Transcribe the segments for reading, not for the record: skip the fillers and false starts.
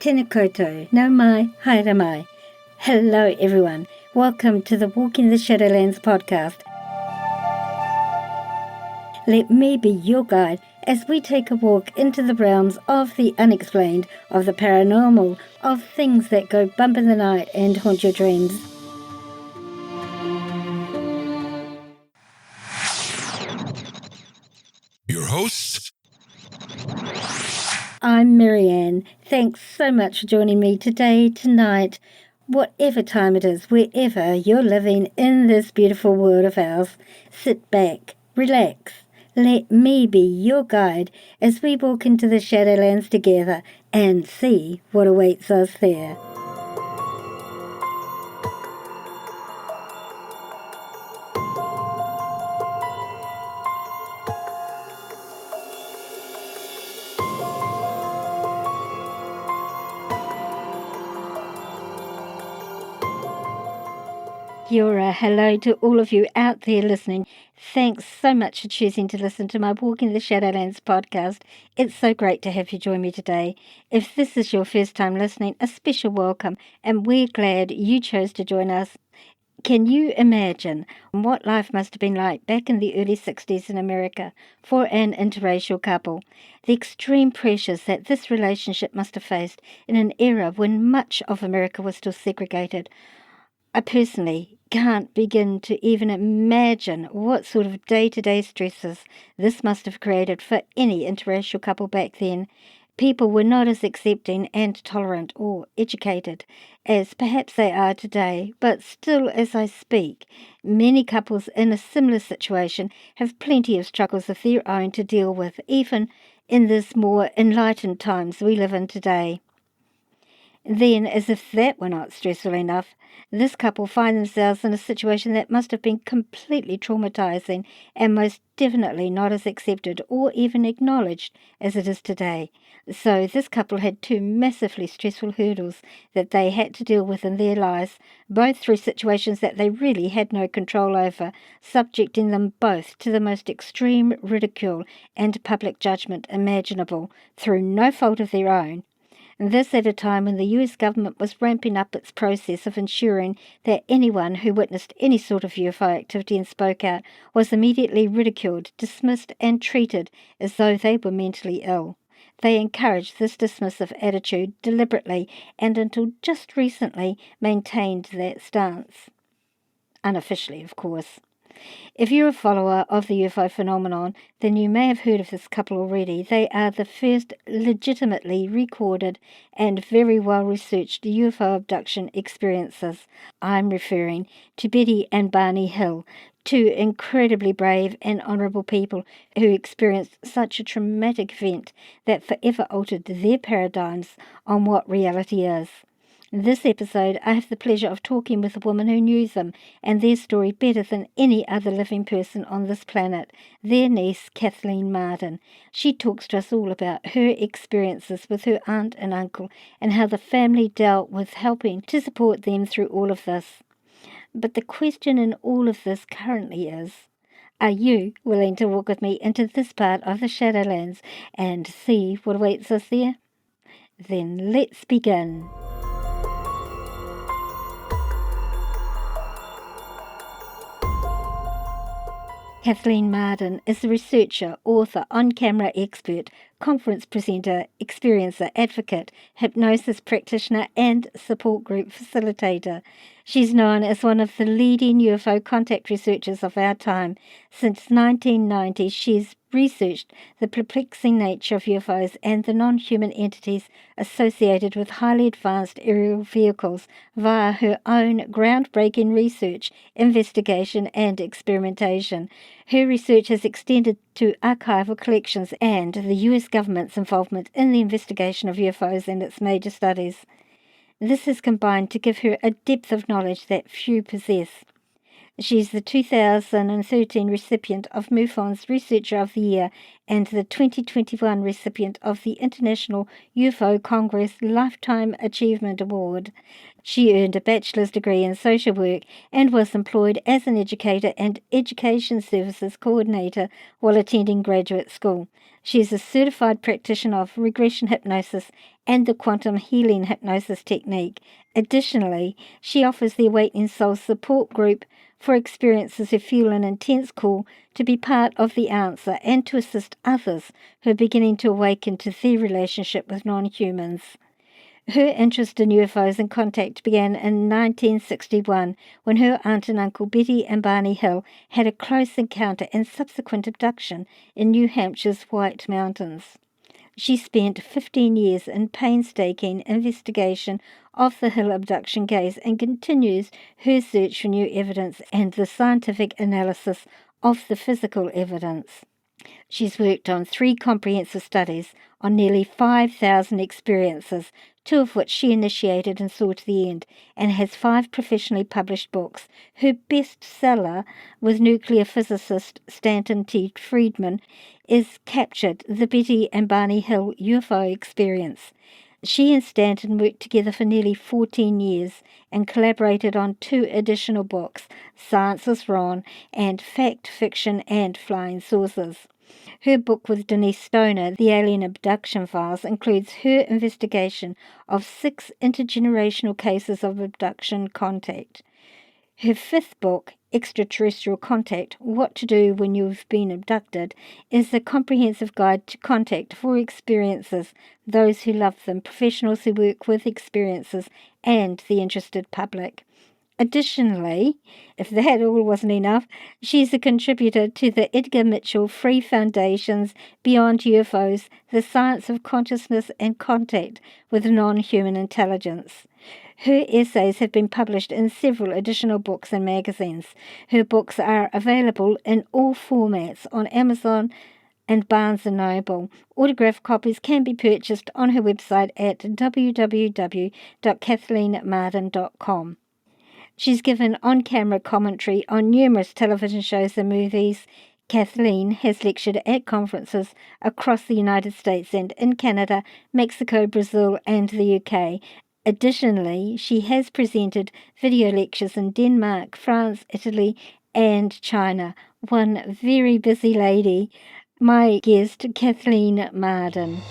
Tēnā koutou, nau mai, haere mai. Hello everyone, welcome to the Walking the Shadowlands podcast. Let me be your guide as we take a walk into the realms of the unexplained, of the paranormal, of things that go bump in the night and haunt your dreams. Your hosts? I'm Marianne. Thanks so much for joining me today, tonight, whatever time it is, wherever you're living in this beautiful world of ours. Sit back, relax. Let me be your guide as we walk into the Shadowlands together and see what awaits us there. Kia ora, hello to all of you out there listening. Thanks so much for choosing to listen to my Walking the Shadowlands podcast. It's so great to have you join me today. If this is your first time listening, a special welcome, and we're glad you chose to join us. Can you imagine what life must have been like back in the early 60s in America for an interracial couple? The extreme pressures that this relationship must have faced in an era when much of America was still segregated. I personally can't begin to even imagine what sort of day-to-day stresses this must have created for any interracial couple back then. People were not as accepting and tolerant or educated as perhaps they are today, but still, as I speak, many couples in a similar situation have plenty of struggles of their own to deal with, even in this more enlightened times we live in today. Then, as if that were not stressful enough, this couple find themselves in a situation that must have been completely traumatizing and most definitely not as accepted or even acknowledged as it is today. So this couple had two massively stressful hurdles that they had to deal with in their lives, both through situations that they really had no control over, subjecting them both to the most extreme ridicule and public judgment imaginable through no fault of their own. And this at a time when the US government was ramping up its process of ensuring that anyone who witnessed any sort of UFO activity and spoke out was immediately ridiculed, dismissed, and treated as though they were mentally ill. They encouraged this dismissive attitude deliberately and until just recently maintained that stance. Unofficially, of course. If you're a follower of the UFO phenomenon, then you may have heard of this couple already. They are the first legitimately recorded and very well-researched UFO abduction experiences. I'm referring to Betty and Barney Hill, two incredibly brave and honourable people who experienced such a traumatic event that forever altered their paradigms on what reality is. In this episode, I have the pleasure of talking with a woman who knew them and their story better than any other living person on this planet, their niece, Kathleen Martin. She talks to us all about her experiences with her aunt and uncle and how the family dealt with helping to support them through all of this. But the question in all of this currently is, are you willing to walk with me into this part of the Shadowlands and see what awaits us there? Then let's begin. Kathleen Mardon is a researcher, author, on-camera expert, conference presenter, experiencer, advocate, hypnosis practitioner, and support group facilitator. She's known as one of the leading UFO contact researchers of our time. Since 1990, she's researched the perplexing nature of UFOs and the non-human entities associated with highly advanced aerial vehicles via her own groundbreaking research, investigation, and experimentation. Her research has extended to archival collections and the US government's involvement in the investigation of UFOs and its major studies. This is combined to give her a depth of knowledge that few possess. She's the 2013 recipient of MUFON's Researcher of the Year and the 2021 recipient of the International UFO Congress Lifetime Achievement Award. She earned a bachelor's degree in social work and was employed as an educator and education services coordinator while attending graduate school. She is a certified practitioner of regression hypnosis and the quantum healing hypnosis technique. Additionally, she offers the Awakening Soul support group for experiencers who feel an intense call to be part of the answer and to assist others who are beginning to awaken to their relationship with non-humans. Her interest in UFOs and contact began in 1961 when her aunt and uncle Betty and Barney Hill had a close encounter and subsequent abduction in New Hampshire's White Mountains. She spent 15 years in painstaking investigation of the Hill abduction case and continues her search for new evidence and the scientific analysis of the physical evidence. She's worked on 3 comprehensive studies on nearly 5,000 experiences, 2 of which she initiated and saw to the end, and has 5 professionally published books. Her bestseller with nuclear physicist Stanton T. Friedman is Captured, the Betty and Barney Hill UFO Experience. She and Stanton worked together for nearly 14 years and collaborated on 2 additional books, Science is Wrong and Fact, Fiction and Flying Saucers. Her book with Denise Stoner, The Alien Abduction Files, includes her investigation of 6 intergenerational cases of abduction contact. Her 5th book, Extraterrestrial Contact, What to Do When You've Been Abducted, is a comprehensive guide to contact for experiencers, those who love them, professionals who work with experiencers, and the interested public. Additionally, if that all wasn't enough, she's a contributor to the Edgar Mitchell Free Foundation's Beyond UFOs, The Science of Consciousness and Contact with Non-Human Intelligence. Her essays have been published in several additional books and magazines. Her books are available in all formats on Amazon and Barnes & Noble. Autographed copies can be purchased on her website at www.kathleenmardon.com. She's given on-camera commentary on numerous television shows and movies. Kathleen has lectured at conferences across the United States and in Canada, Mexico, Brazil, and the UK. Additionally, she has presented video lectures in Denmark, France, Italy, and China. One very busy lady. My guest, Kathleen Mardon.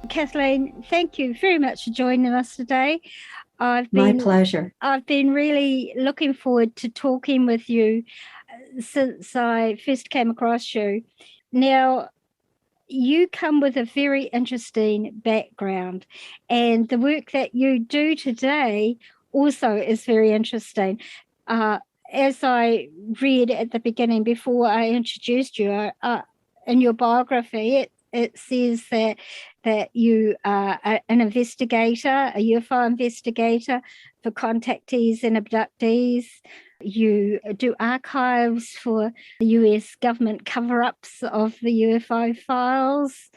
Kathleen, thank you very much for joining us today. My pleasure. I've been really looking forward to talking with you since I first came across you. Now, you come with a very interesting background, and the work that you do today also is very interesting. As I read at the beginning before I introduced you, in your biography, it says that you are an investigator, a UFO investigator for contactees and abductees. You do archives for the US government cover-ups of the UFO files.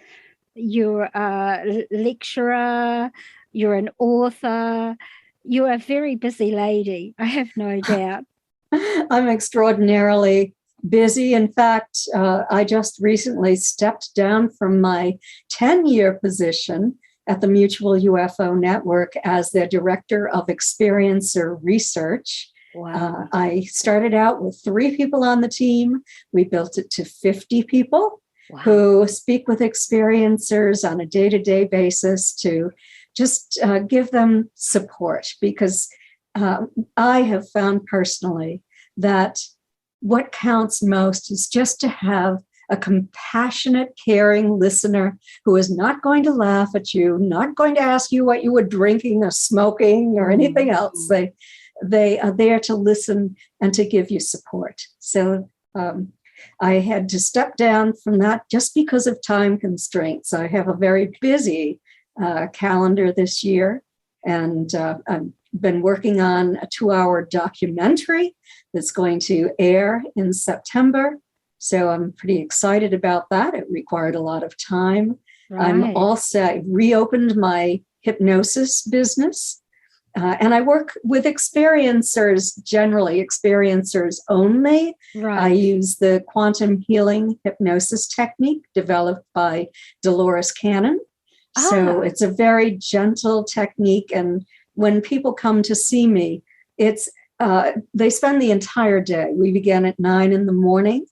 You're a lecturer. You're an author. You're a very busy lady, I have no doubt. I'm extraordinarily busy. In fact, I just recently stepped down from my 10-year position at the Mutual UFO Network as the Director of Experiencer Research. Wow. I started out with 3 people on the team. We built it to 50 people Wow. who speak with experiencers on a day-to-day basis to just give them support, because I have found personally that what counts most is just to have a compassionate, caring listener who is not going to laugh at you, not going to ask you what you were drinking or smoking or anything else. They are there to listen and to give you support. So I had to step down from that just because of time constraints. I have a very busy calendar this year, and I've been working on a 2-hour documentary that's going to air in September. So I'm pretty excited about that. It required a lot of time. Right. I'm also reopened my hypnosis business. And I work with experiencers, generally experiencers only. Right. I use the quantum healing hypnosis technique developed by Dolores Cannon. So it's a very gentle technique. And when people come to see me, it's they spend the entire day. We begin at 9 a.m.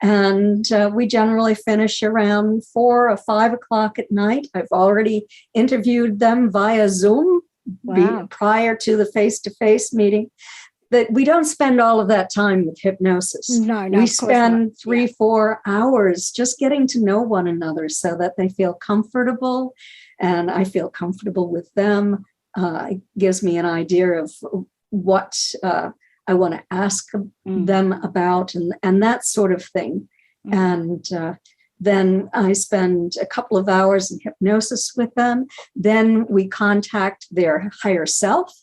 and we generally finish around 4 or 5 o'clock at night. I've already interviewed them via Zoom. Wow. Prior to the face-to-face meeting, that we don't spend all of that time with hypnosis. No, we spend 3-4 hours just getting to know one another so that they feel comfortable, and I feel comfortable with them. It gives me an idea of what I want to ask them about, and that sort of thing. And then I spend a couple of hours in hypnosis with them. Then we contact their higher self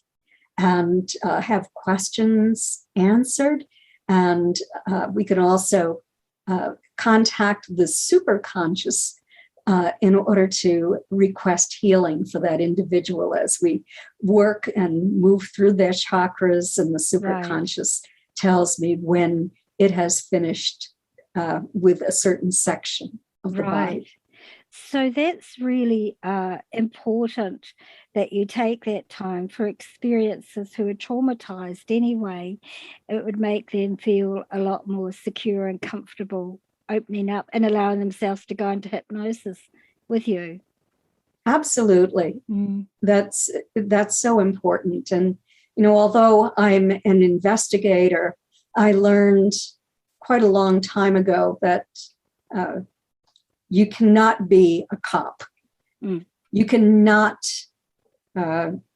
and have questions answered. And we can also contact the superconscious in order to request healing for that individual as we work and move through their chakras. And the superconscious tells me when it has finished with a certain section of the body. So that's really important that you take that time for experiencers who are traumatized anyway. It would make them feel a lot more secure and comfortable opening up and allowing themselves to go into hypnosis with you. Absolutely. That's so important. And, although I'm an investigator, I learned quite a long time ago that you cannot be a cop. You cannot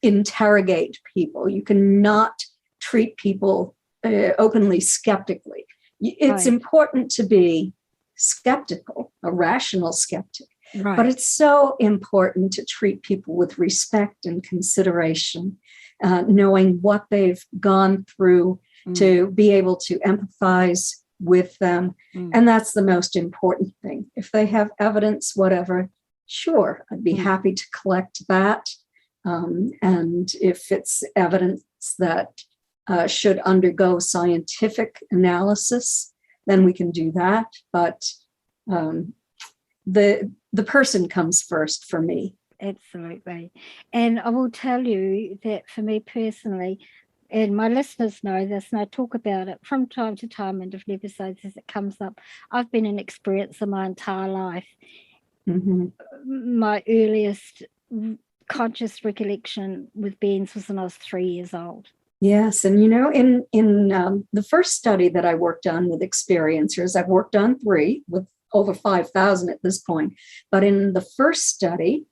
interrogate people. You cannot treat people openly skeptically. It's important to be skeptical, a rational skeptic. But it's so important to treat people with respect and consideration, knowing what they've gone through, to be able to empathize with them. And that's the most important thing. If they have evidence, whatever, sure, I'd be happy to collect that. And if it's evidence that should undergo scientific analysis, then we can do that. But the person comes first for me. Absolutely. And I will tell you that for me personally, and my listeners know this, and I talk about it from time to time in different episodes as it comes up. I've been an experiencer my entire life. My earliest conscious recollection with beings was when I was 3 years old. Yes, and in the first study that I worked on with experiencers, I've worked on 3 with over 5,000 at this point. But in the first study,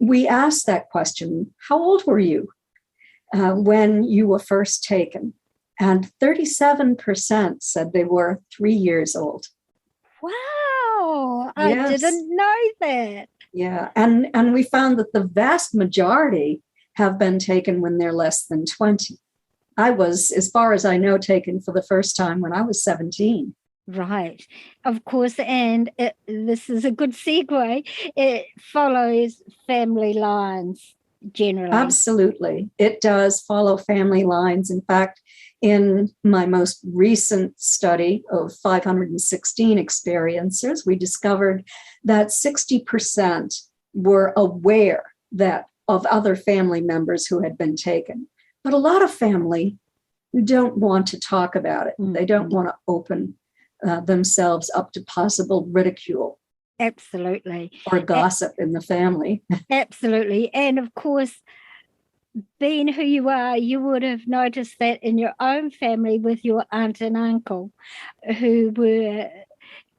we asked that question: how old were you when you were first taken? And 37% said they were 3 years old. Wow, I didn't know that. Yeah, and we found that the vast majority have been taken when they're less than 20. I was, as far as I know, taken for the first time when I was 17. Right, of course, and this is a good segue. It follows family lines generally. Absolutely. It does follow family lines. In fact, in my most recent study of 516 experiencers, we discovered that 60% were aware of other family members who had been taken. But a lot of family don't want to talk about it. They don't want to open themselves up to possible ridicule. Absolutely. Or gossip in the family. Absolutely. And of course, being who you are, you would have noticed that in your own family with your aunt and uncle, who were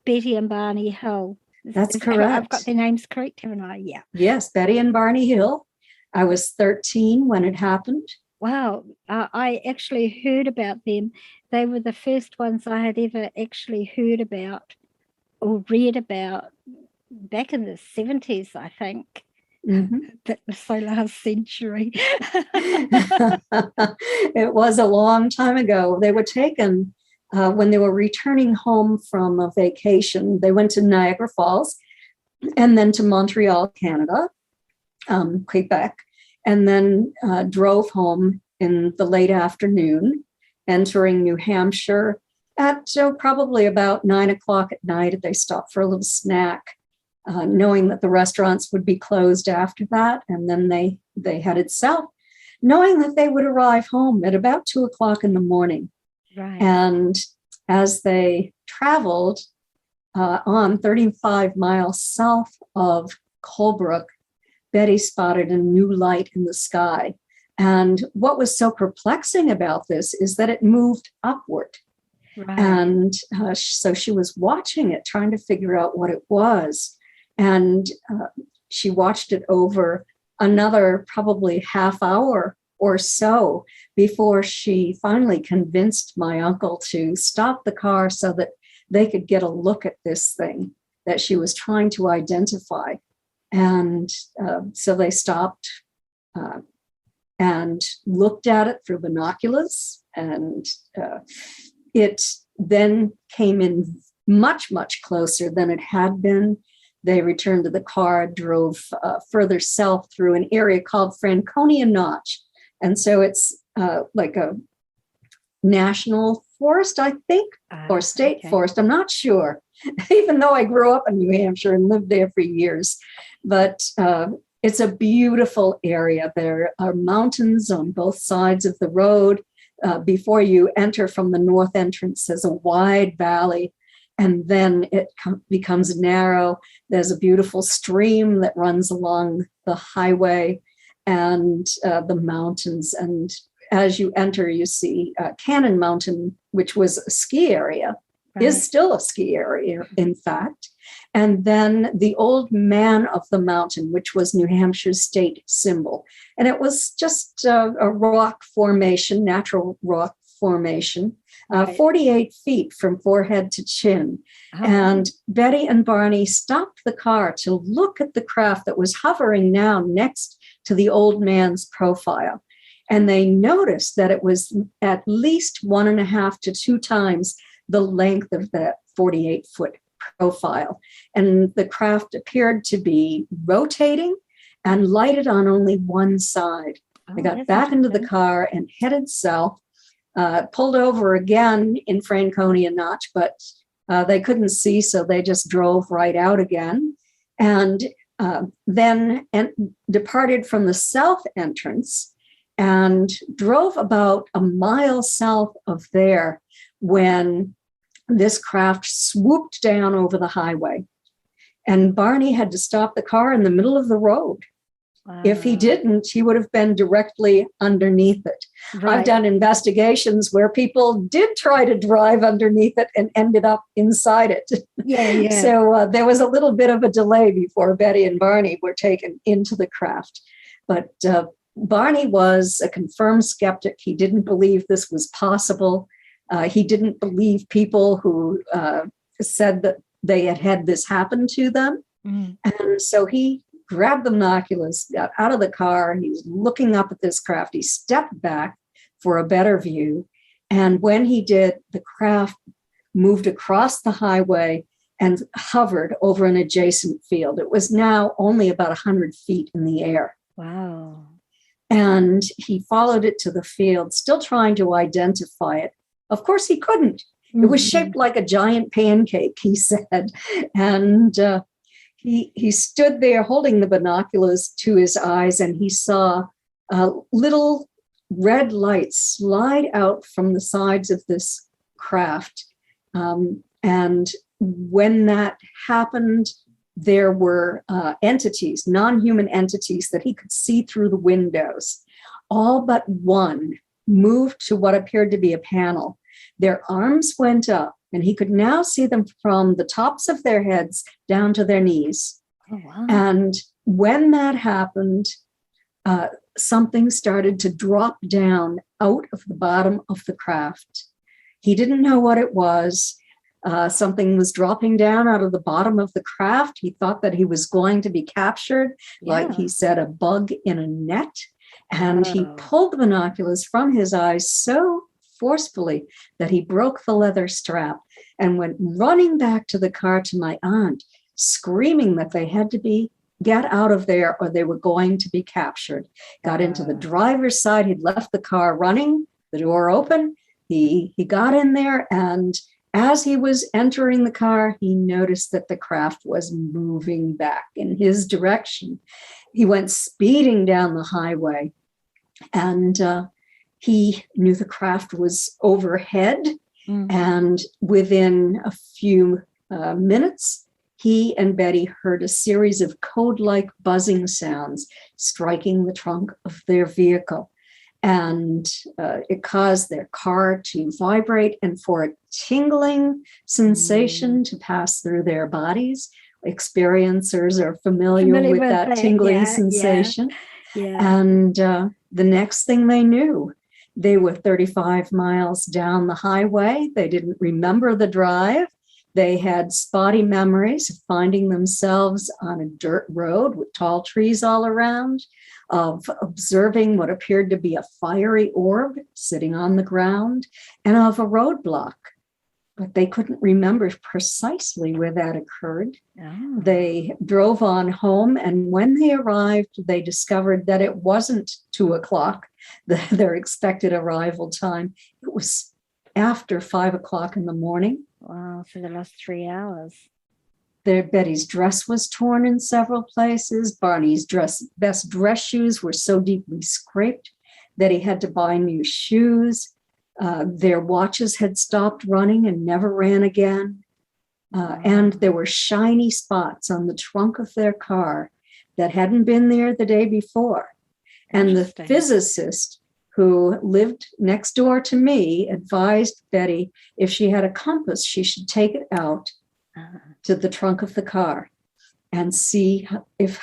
Betty and Barney Hill. That's correct. I've got their names correct, haven't I? Yeah. Yes, Betty and Barney Hill. I was 13 when it happened. Wow. I actually heard about them. They were the first ones I had ever actually heard about or read about back in the 70s, I think. Mm-hmm. That was so last century. It was a long time ago. They were taken when they were returning home from a vacation. They went to Niagara Falls and then to Montreal, Canada, Quebec, and then drove home in the late afternoon, entering New Hampshire at probably about 9 o'clock at night. They stopped for a little snack, knowing that the restaurants would be closed after that. And then they headed south, knowing that they would arrive home at about 2 o'clock in the morning. Right. And as they traveled on 35 miles south of Colebrook, Betty spotted a new light in the sky. And what was so perplexing about this is that it moved upward. Right. And so she was watching it, trying to figure out what it was. And she watched it over another probably half hour or so before she finally convinced my uncle to stop the car so that they could get a look at this thing that she was trying to identify. And so they stopped and looked at it through binoculars, and it then came in much, much closer than it had been. They returned to the car, drove further south through an area called Franconia Notch. And so it's like a national forest, I think, or state forest. I'm not sure, even though I grew up in New Hampshire and lived there for years. But it's a beautiful area. There are mountains on both sides of the road. Before you enter from the north entrance, there's a wide valley, and then it becomes narrow. There's a beautiful stream that runs along the highway and the mountains. And as you enter, you see Cannon Mountain, which was a ski area, is still a ski area, in fact. And then the Old Man of the Mountain, which was New Hampshire's state symbol. And it was just a rock formation, natural rock formation, 48 feet from forehead to chin. Oh. And Betty and Barney stopped the car to look at the craft that was hovering now next to the old man's profile. And they noticed that it was at least 1.5 to 2 times the length of that 48-foot profile. And the craft appeared to be rotating and lighted on only one side. They got back into the car and headed south, pulled over again in Franconia Notch, but they couldn't see, so they just drove right out again. And then departed from the south entrance and drove about a mile south of there when this craft swooped down over the highway. And Barney had to stop the car in the middle of the road. Wow. If he didn't, he would have been directly underneath it. Right. I've done investigations where people did try to drive underneath it and ended up inside it. Yeah. So there was a little bit of a delay before Betty and Barney were taken into the craft. But Barney was a confirmed skeptic. He didn't believe this was possible. He didn't believe people who said that they had had this happen to them. Mm. And so he grabbed the binoculars, got out of the car, he was looking up at this craft. He stepped back for a better view. And when he did, the craft moved across the highway and hovered over an adjacent field. It was now only about 100 feet in the air. Wow. And he followed it to the field, still trying to identify it. Of course, he couldn't. It was shaped like a giant pancake, he said. And he stood there holding the binoculars to his eyes, and he saw little red lights slide out from the sides of this craft. And when that happened, there were entities, non-human entities that he could see through the windows. All but one moved to what appeared to be a panel. Their arms went up, and he could now see them from the tops of their heads down to their knees. Oh, wow. And when that happened, something started to drop down out of the bottom of the craft. He didn't know what it was. Something was dropping down out of the bottom of the craft. He thought that he was going to be captured, like he said, a bug in a net. And he pulled the binoculars from his eyes so forcefully that he broke the leather strap and went running back to the car to my aunt, screaming that they had to get out of there or they were going to be captured. Got into the driver's side. He'd left the car running, the door open. He got in there, and as he was entering the car, he noticed that the craft was moving back in his direction. He went speeding down the highway, and he knew the craft was overhead. And within a few minutes, he and Betty heard a series of code-like buzzing sounds striking the trunk of their vehicle. And it caused their car to vibrate and for a tingling sensation to pass through their bodies. Experiencers are familiar with that tingling sensation. And the next thing they knew, they were 35 miles down the highway. They didn't remember the drive. They had spotty memories of finding themselves on a dirt road with tall trees all around, of observing what appeared to be a fiery orb sitting on the ground, and of a roadblock. But they couldn't remember precisely where that occurred. They drove on home, and when they arrived, they discovered that it wasn't 2:00, their expected arrival time. It was after 5:00 in the morning. Wow, so they lost 3 hours. Betty's dress was torn in several places. Barney's best dress shoes were so deeply scraped that he had to buy new shoes. Their watches had stopped running and never ran again. And there were shiny spots on the trunk of their car that hadn't been there the day before. And the physicist who lived next door to me advised Betty if she had a compass, she should take it out to the trunk of the car and see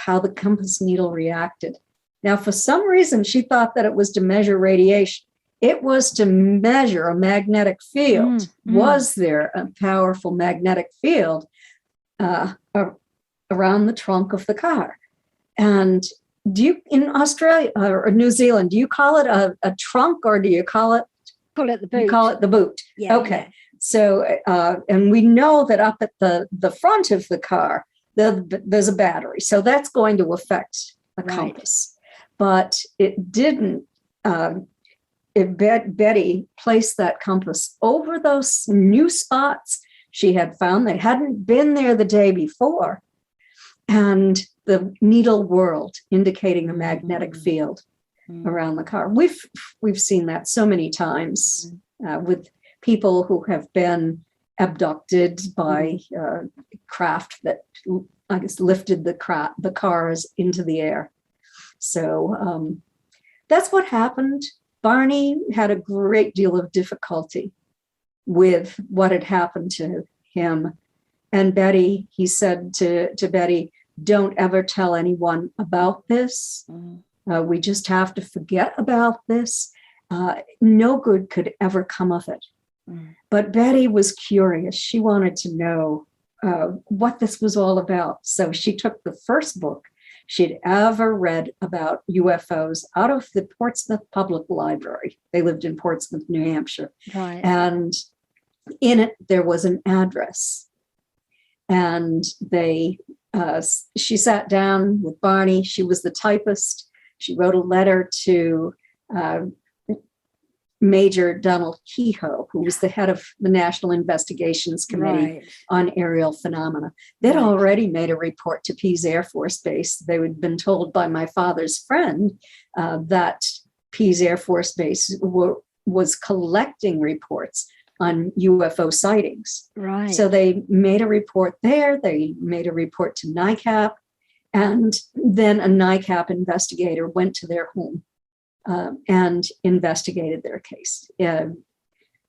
how the compass needle reacted. Now, for some reason, she thought that it was to measure radiation. It was to measure a magnetic field. Was there a powerful magnetic field around the trunk of the car? And in Australia or New Zealand, do you call it a trunk, or do you call it the boot? You call it the boot. Yeah. Okay. Yeah. So, and we know that up at the front of the car, there's a battery. So that's going to affect the compass. But it didn't. Betty placed that compass over those new spots she had found. They hadn't been there the day before. And the needle whirled, indicating a magnetic field around the car. We've seen that so many times with people who have been abducted by craft that, I guess, lifted the cars into the air. So that's what happened. Barney had a great deal of difficulty with what had happened to him. And Betty, he said to Betty, don't ever tell anyone about this. We just have to forget about this. No good could ever come of it. But Betty was curious. She wanted to know what this was all about. So she took the first book she'd ever read about UFOs out of the Portsmouth Public Library. They lived in Portsmouth, New Hampshire. Right. And in it, there was an address. And she sat down with Barney. She was the typist. She wrote a letter to Major Donald Kehoe, who was the head of the National Investigations Committee on Aerial Phenomena. They'd already made a report to Pease Air Force Base. They had been told by my father's friend that Pease Air Force Base was collecting reports on UFO sightings. Right. So they made a report there. They made a report to NICAP. And then a NICAP investigator went to their home and investigated their case.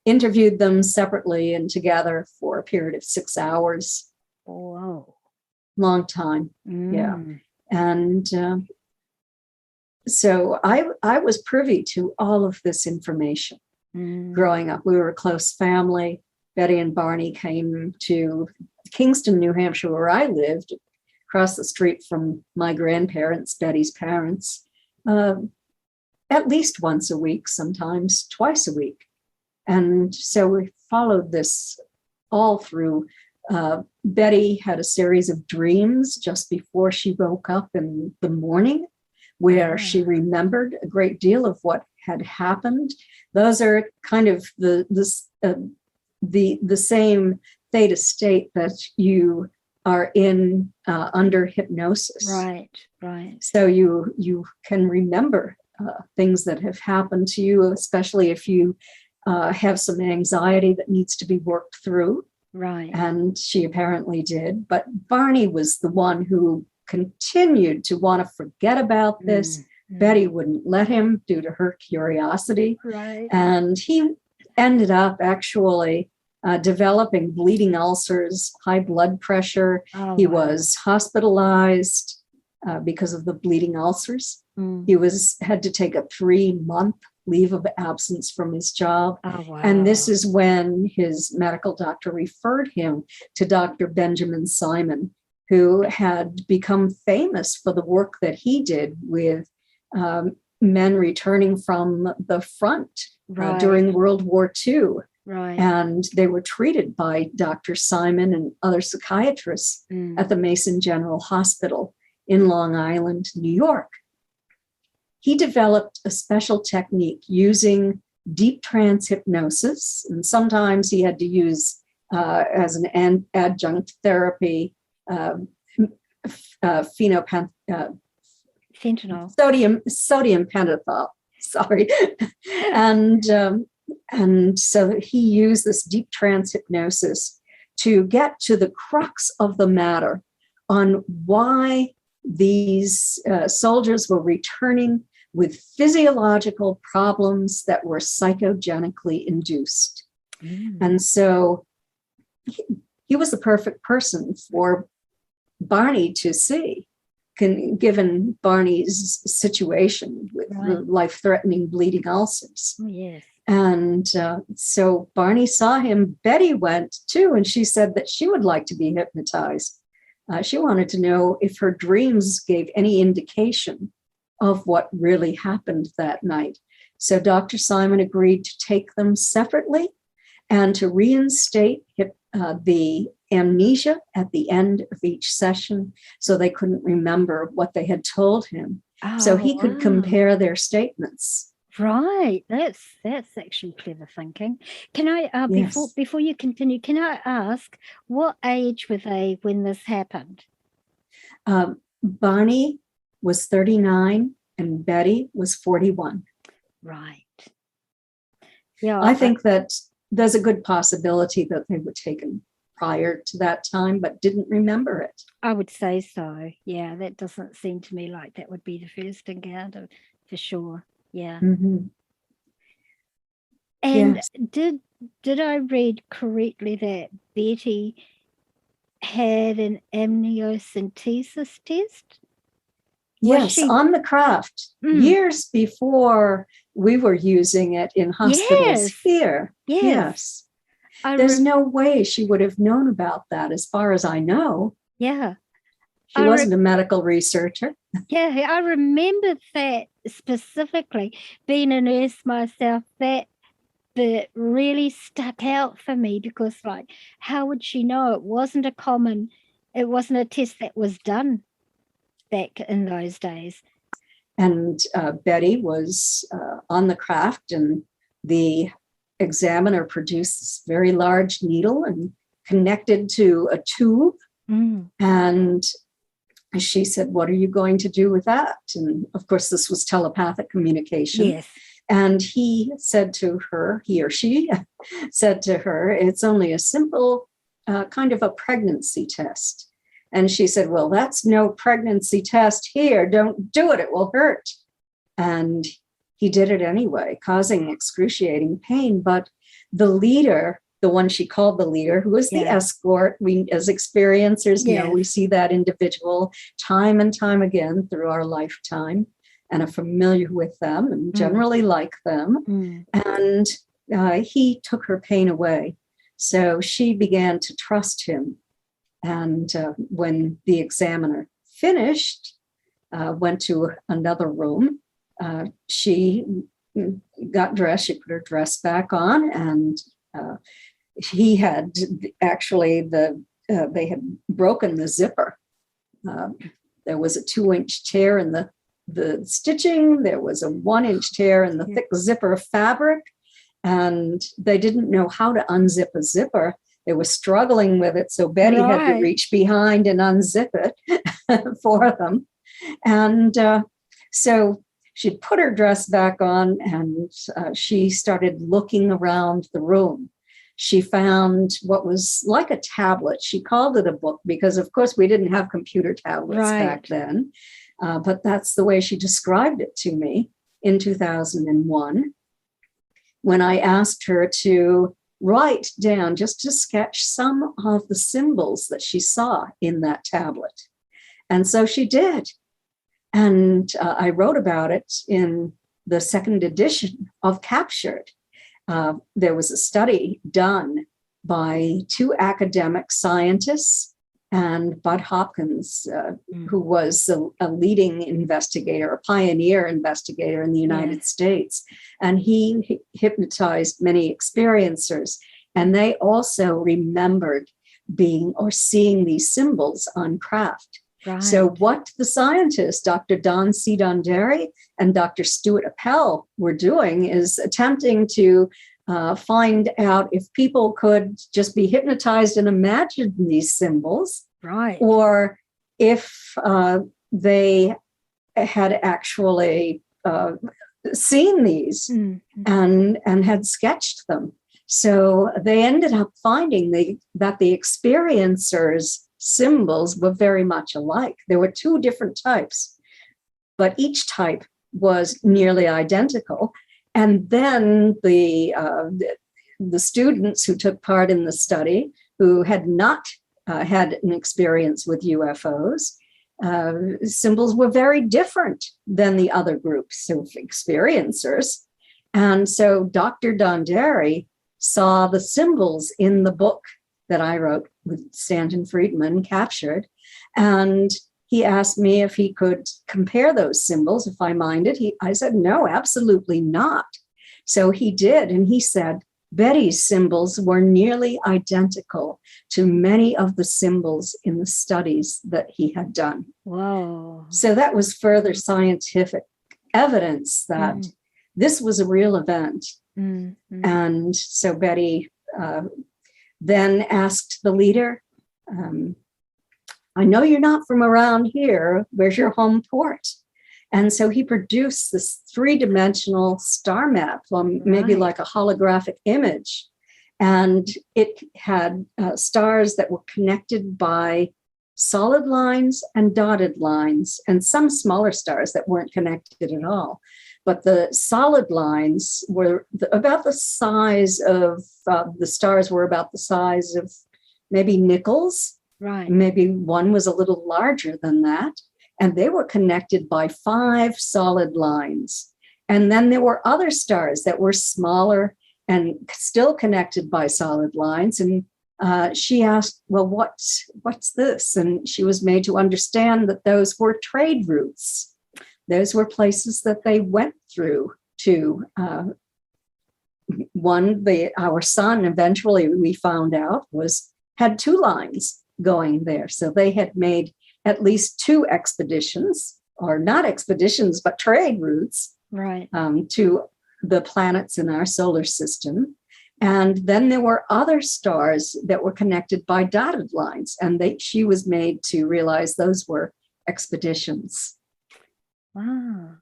Interviewed them separately and together for a period of 6 hours. Whoa. Long time. Yeah. And so I was privy to all of this information. Growing up, we were a close family. Betty and Barney came to Kingston, New Hampshire, where I lived, across the street from my grandparents, Betty's parents, at least once a week, sometimes twice a week. And so we followed this all through. Betty had a series of dreams just before she woke up in the morning, where she remembered a great deal of what had happened. Those are kind of the same theta state that you are in under hypnosis. Right. So you can remember things that have happened to you, especially if you have some anxiety that needs to be worked through. Right. And she apparently did. But Barney was the one who continued to want to forget about this. Betty wouldn't let him due to her curiosity. Right. And he ended up actually developing bleeding ulcers, high blood pressure. He was hospitalized because of the bleeding ulcers. He had to take a 3-month leave of absence from his job. And this is when his medical doctor referred him to Dr. Benjamin Simon, who had become famous for the work that he did with men returning from the front during World War II. Right. And they were treated by Dr. Simon and other psychiatrists at the Mason General Hospital in Long Island, New York. He developed a special technique using deep trance hypnosis, and sometimes he had to use as an adjunct therapy fentanyl, sodium pentothal. Sorry, and so he used this deep trance hypnosis to get to the crux of the matter on why these soldiers were returning with physiological problems that were psychogenically induced. And so he was the perfect person for Barney to see, given Barney's situation with the life-threatening bleeding ulcers. Yes. And so Barney saw him. Betty went too, and she said that she would like to be hypnotized. She wanted to know if her dreams gave any indication of what really happened that night. So Dr. Simon agreed to take them separately and to reinstate the amnesia at the end of each session so they couldn't remember what they had told him. So he could compare their statements. Right. That's actually clever thinking. Can I, before you continue, can I ask, what age were they when this happened? Barney was 39 and Betty was 41. Right. Yeah. I think that there's a good possibility that they were taken prior to that time, but didn't remember it. I would say so. Yeah, that doesn't seem to me like that would be the first encounter for sure. Yeah. And Yes. did I read correctly that Betty had an amniocentesis test? Yes, on the craft, years before we were using it in hospitals here. Yes. There's no way she would have known about that, as far as I know. Yeah. She wasn't a medical researcher. Yeah, I remember that specifically. Being a nurse myself, that really stuck out for me because, like, how would she know? It wasn't a test that was done back in those days. And Betty was on the craft, and the examiner produced this very large needle and connected to a tube. And she said, what are you going to do with that? And of course, this was telepathic communication. Yes. And he said to her, he or she said to her, it's only a simple kind of a pregnancy test. And she said, well, that's no pregnancy test here. Don't do it. It will hurt. And he did it anyway, causing excruciating pain. But the leader, the one she called the leader, who was the escort, we as experiencers know we see that individual time and time again through our lifetime and are familiar with them and generally like them. And he took her pain away. So she began to trust him. And when the examiner finished, went to another room, she got dressed, she put her dress back on, and he had actually, they had broken the zipper. There was a 2-inch tear in the stitching, there was a 1-inch tear in the thick zipper fabric, and they didn't know how to unzip a zipper. They were struggling with it, so Betty had to reach behind and unzip it for them. And so she put her dress back on, and she started looking around the room. She found what was like a tablet. She called it a book because, of course, we didn't have computer tablets back then. But that's the way she described it to me in 2001, when I asked her to write down, just to sketch some of the symbols that she saw in that tablet. And so she did. And I wrote about it in the second edition of Captured. There was a study done by 2 academic scientists and Bud Hopkins, who was a leading investigator, a pioneer investigator in the United States. And he hypnotized many experiencers. And they also remembered being or seeing these symbols on craft. Right. So what the scientists, Dr. Don C. Donderi and Dr. Stuart Appel, were doing is attempting to find out if people could just be hypnotized and imagine these symbols, or if they had actually seen these and had sketched them. So they ended up finding that the experiencers' symbols were very much alike. There were 2 different types, but each type was nearly identical. And then the students who took part in the study, who had not had an experience with UFOs, symbols were very different than the other groups of experiencers. And so Dr. Donderi saw the symbols in the book that I wrote with Stanton Friedman, Captured, and he asked me if he could compare those symbols, if I minded. I said, no, absolutely not. So he did, and he said Betty's symbols were nearly identical to many of the symbols in the studies that he had done. Whoa. So that was further scientific evidence that this was a real event. And so Betty then asked the leader, I know you're not from around here. Where's your home port? And so he produced this 3-dimensional star map, maybe like a holographic image. And it had stars that were connected by solid lines and dotted lines, and some smaller stars that weren't connected at all. But the solid lines were about the size of, the stars were about the size of maybe nickels. Right. Maybe one was a little larger than that. And they were connected by 5 solid lines. And then there were other stars that were smaller and still connected by solid lines. And she asked, well, what's this? And she was made to understand that those were trade routes. Those were places that they went through to our sun, eventually we found out, had 2 lines going there. So they had made at least 2 expeditions, or not expeditions, but trade routes, to the planets in our solar system. And then there were other stars that were connected by dotted lines. And she was made to realize those were expeditions. Wow.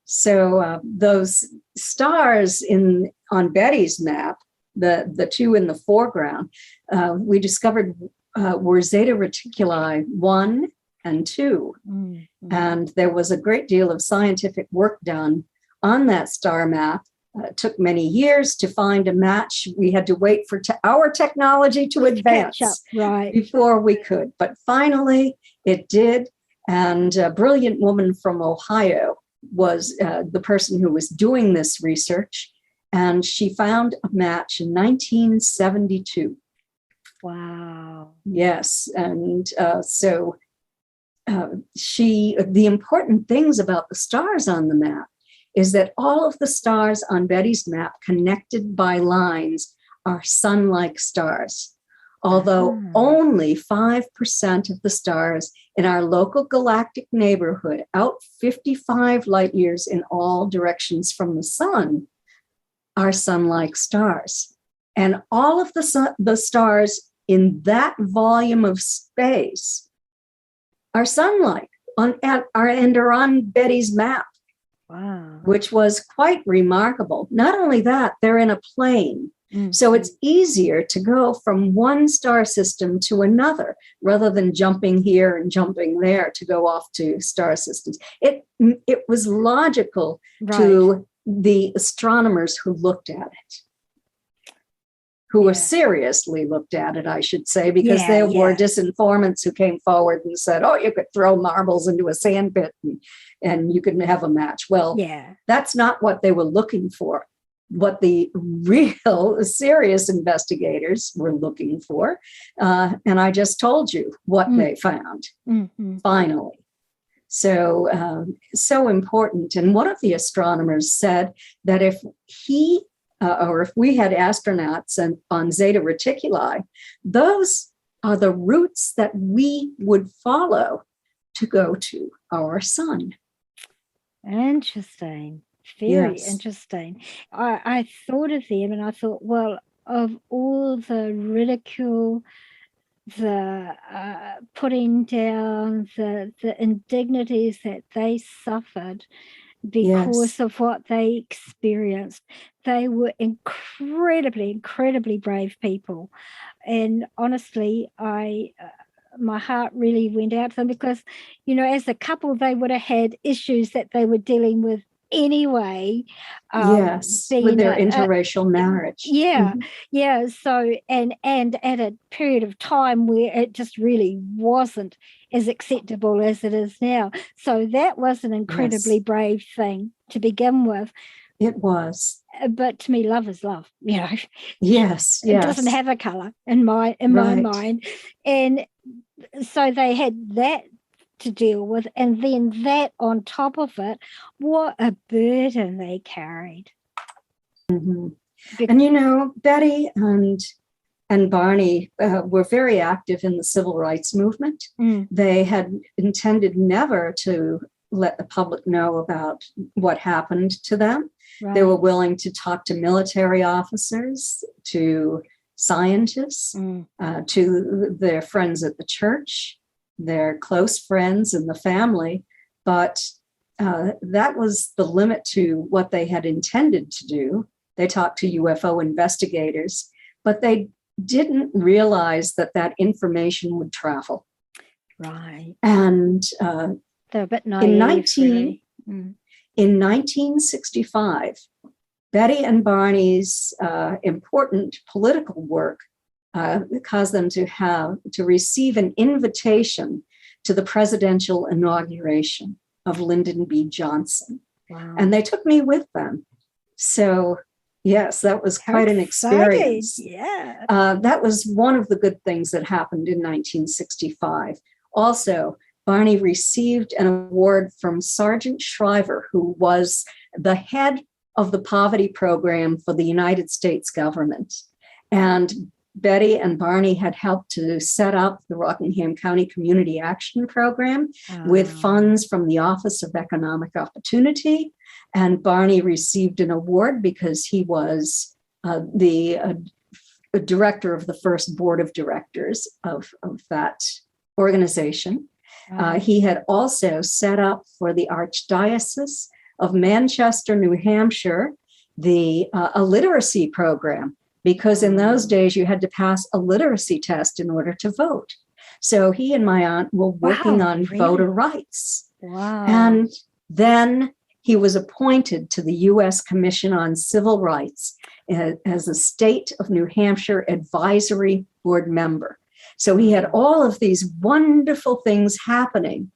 So those stars on Betty's map, the two in the foreground, we discovered were Zeta-Reticuli 1 and 2. Mm-hmm. And there was a great deal of scientific work done on that star map. It took many years to find a match. We had to wait for our technology to advance before we could. But finally, it did. And a brilliant woman from Ohio was the person who was doing this research. And she found a match in 1972. Wow. Yes. And the important things about the stars on the map is that all of the stars on Betty's map connected by lines are sun-like stars, although only 5% of the stars in our local galactic neighborhood, out 55 light years in all directions from the sun, are sun-like stars. And all of the stars in that volume of space are sun-like and are on Betty's map. Wow. Which was quite remarkable. Not only that, they're in a plane. Mm-hmm. So it's easier to go from one star system to another rather than jumping here and jumping there to go off to star systems. It was logical to the astronomers who looked at it, who were seriously looked at it, I should say, because there were disinformants who came forward and said, oh, you could throw marbles into a sand pit and you could have a match. Well, that's not what they were looking for. What the real serious investigators were looking for. And I just told you what they found, finally. So, so important. And one of the astronomers said that if we had astronauts on Zeta-Reticuli, those are the routes that we would follow to go to our sun. Interesting. Very interesting. I thought of them and I thought, well, of all the ridicule, the putting down, the indignities that they suffered because of what they experienced, they were incredibly brave people. And honestly, my heart really went out to them because, as a couple, they would have had issues that they were dealing with anyway. With their interracial marriage. So and at a period of time where it just really wasn't as acceptable as it is now. So that was an incredibly brave thing to begin with. It was. But to me, love is love, Yes. It doesn't have a color in my mind. And so they had that to deal with, and then that on top of it, what a burden they carried. Mm-hmm. And Betty and Barney were very active in the civil rights movement. They had intended never to let the public know about what happened to them. They were willing to talk to military officers, to scientists, to their friends at the church, their close friends and the family. But that was the limit to what they had intended to do. They talked to UFO investigators, but they didn't realize that information would travel. Right. And they're a bit naive, in 1965, Betty and Barney's important political work caused them to receive an invitation to the presidential inauguration of Lyndon B. Johnson. Wow. And they took me with them. So, yes, that was quite an experience. Yeah. That was one of the good things that happened in 1965. Also, Barney received an award from Sergeant Shriver, who was the head of the poverty program for the United States government. And Betty and Barney had helped to set up the Rockingham County Community Action Program with funds from the Office of Economic Opportunity. And Barney received an award because he was the director of the first board of directors of that organization. He had also set up for the Archdiocese of Manchester, New Hampshire, a literacy program, because in those days you had to pass a literacy test in order to vote. So he and my aunt were working on voter rights. Wow. And then he was appointed to the U.S. Commission on Civil Rights as a state of New Hampshire advisory board member. So he had all of these wonderful things happening.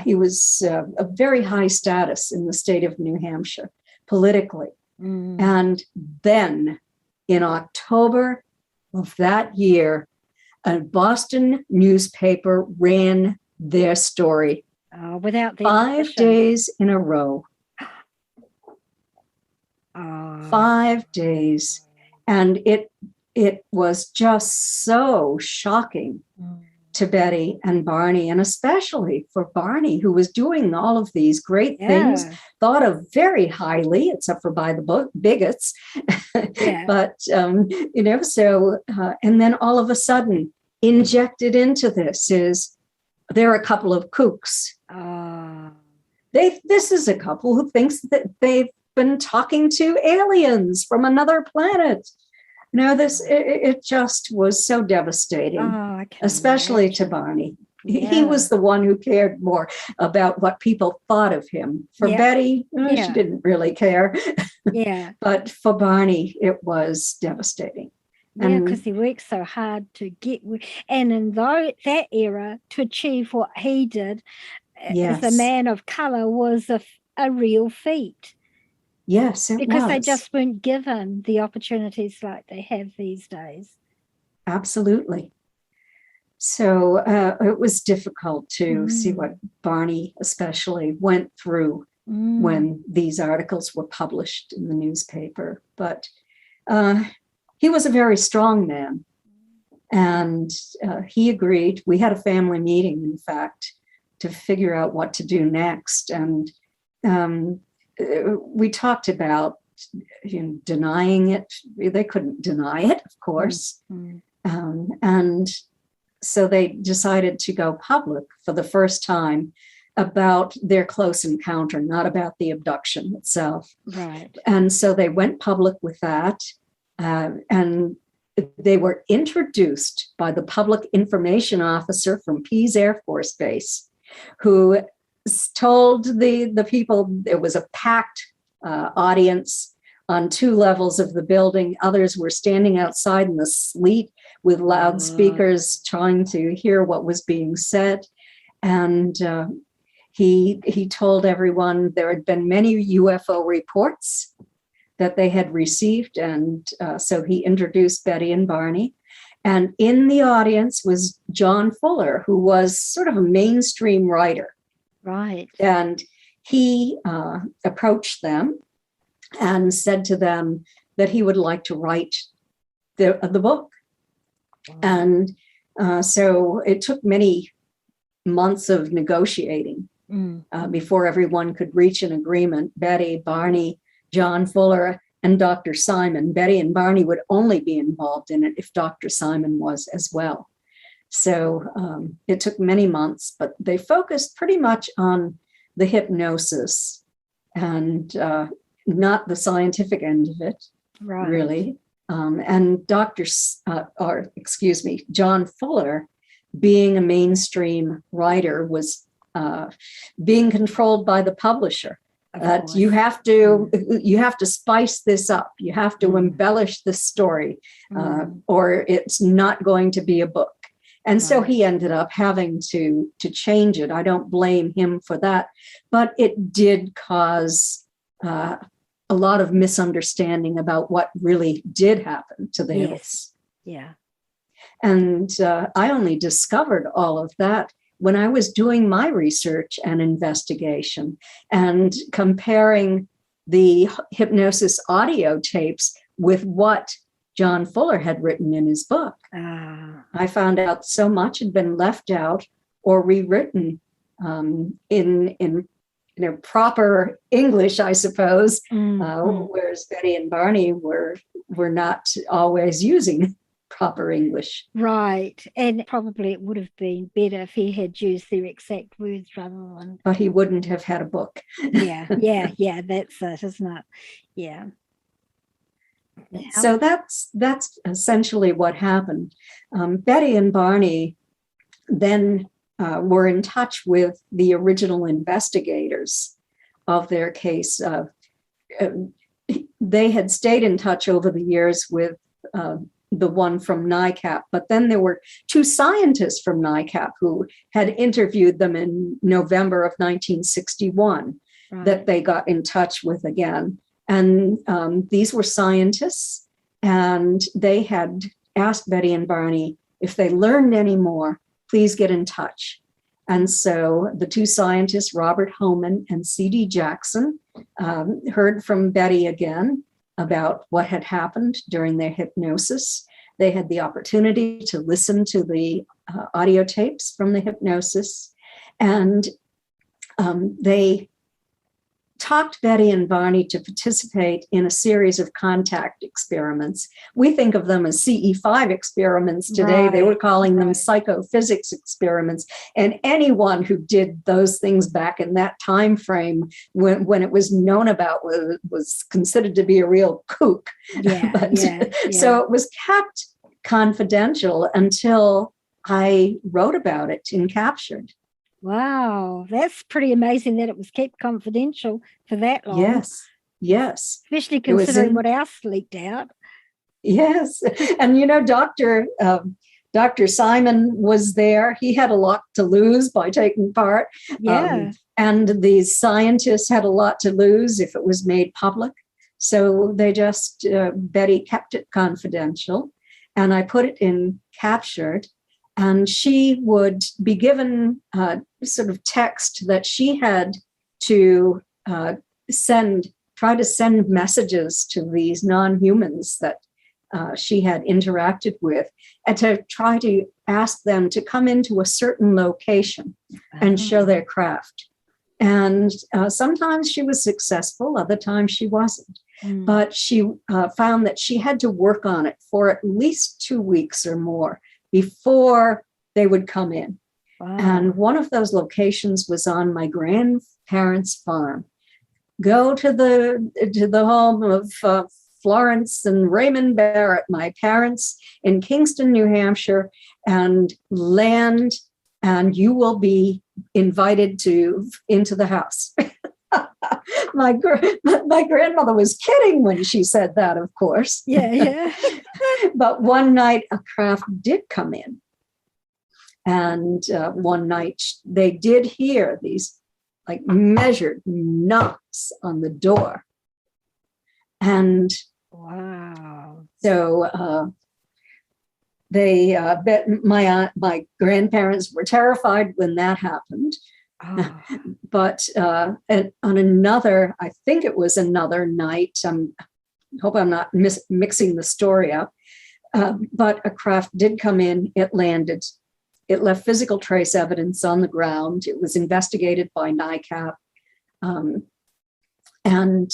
He was a very high status in the state of New Hampshire politically. And then in October of that year, a Boston newspaper ran their story without the 5 days in a row. 5 days. And it was just so shocking to Betty and Barney, and especially for Barney, who was doing all of these great things, thought of very highly, except for by the bigots. But, so, and then all of a sudden, injected into this is, there are a couple of kooks. This is a couple who thinks that they've been talking to aliens from another planet. It just was so devastating, especially to Barney. He was the one who cared more about what people thought of him. For Betty, she didn't really care. But for Barney, it was devastating. Yeah, because he worked so hard to get, and in that era, to achieve what he did as a man of color was a real feat. Yes, it because was. They just weren't given the opportunities like they have these days. Absolutely. So it was difficult to see what Barney especially went through when these articles were published in the newspaper. But he was a very strong man, and he agreed. We had a family meeting, in fact, to figure out what to do next. And we talked about denying it. They couldn't deny it, of course. And so they decided to go public for the first time about their close encounter, not about the abduction itself. Right. And so they went public with that. And they were introduced by the public information officer from Pease Air Force Base, who told the people it was a packed audience on 2 levels of the building. Others were standing outside in the sleet with loudspeakers trying to hear what was being said. And he told everyone there had been many UFO reports that they had received. And so he introduced Betty and Barney. And in the audience was John Fuller, who was sort of a mainstream writer. Right. And he approached them and said to them that he would like to write the book. Wow. And so it took many months of negotiating before everyone could reach an agreement. Betty, Barney, John Fuller, and Dr. Simon. Betty and Barney would only be involved in it if Dr. Simon was as well. So it took many months, but they focused pretty much on the hypnosis and not the scientific end of it, really. And John Fuller, being a mainstream writer, was being controlled by the publisher. That you have to spice this up. You have to embellish the story, or it's not going to be a book. And so he ended up having to change it. I don't blame him for that, but it did cause a lot of misunderstanding about what really did happen to the Hills. Yeah. And I only discovered all of that when I was doing my research and investigation and comparing the hypnosis audio tapes with what John Fuller had written in his book. I found out so much had been left out or rewritten in proper English, I suppose, whereas Betty and Barney were not always using proper English. Right. And probably it would have been better if he had used their exact words rather than. But he wouldn't have had a book. Yeah. That's it, isn't it? Yeah. So that's essentially what happened. Betty and Barney then were in touch with the original investigators of their case. They had stayed in touch over the years with the one from NICAP, but then there were two scientists from NICAP who had interviewed them in November of 1961 that they got in touch with again. And these were scientists, and they had asked Betty and Barney, if they learned any more, please get in touch. And so the two scientists, Robert Homan and C.D. Jackson, heard from Betty again about what had happened during their hypnosis. They had the opportunity to listen to the audio tapes from the hypnosis, and they talked Betty and Barney to participate in a series of contact experiments. We think of them as CE5 experiments today. Right. They were calling them psychophysics experiments. And anyone who did those things back in that time frame when it was known about was considered to be a real kook. So it was kept confidential until I wrote about it in Captured. Wow, that's pretty amazing that it was kept confidential for that long. Yes. Especially considering what else leaked out. Yes. And, Dr. Simon was there. He had a lot to lose by taking part. Yeah. And these scientists had a lot to lose if it was made public. So they just, Betty kept it confidential. And I put it in Captured. And she would be given sort of text that she had to try to send messages to these non-humans that she had interacted with, and to try to ask them to come into a certain location and show their craft. And sometimes she was successful, other times she wasn't. But she found that she had to work on it for at least 2 weeks or more before they would come in. Wow. And one of those locations was on my grandparents' farm. Go to the home of Florence and Raymond Barrett, my parents, in Kingston, New Hampshire, and land, and you will be invited into the house. My grandmother was kidding when she said that, of course. Yeah. But one night a craft did come in. And one night they did hear these measured knocks on the door. And wow. So my grandparents were terrified when that happened. Oh. But on another, I think it was another night, I hope I'm not mixing the story up, but a craft did come in, it landed. It left physical trace evidence on the ground. It was investigated by NICAP. And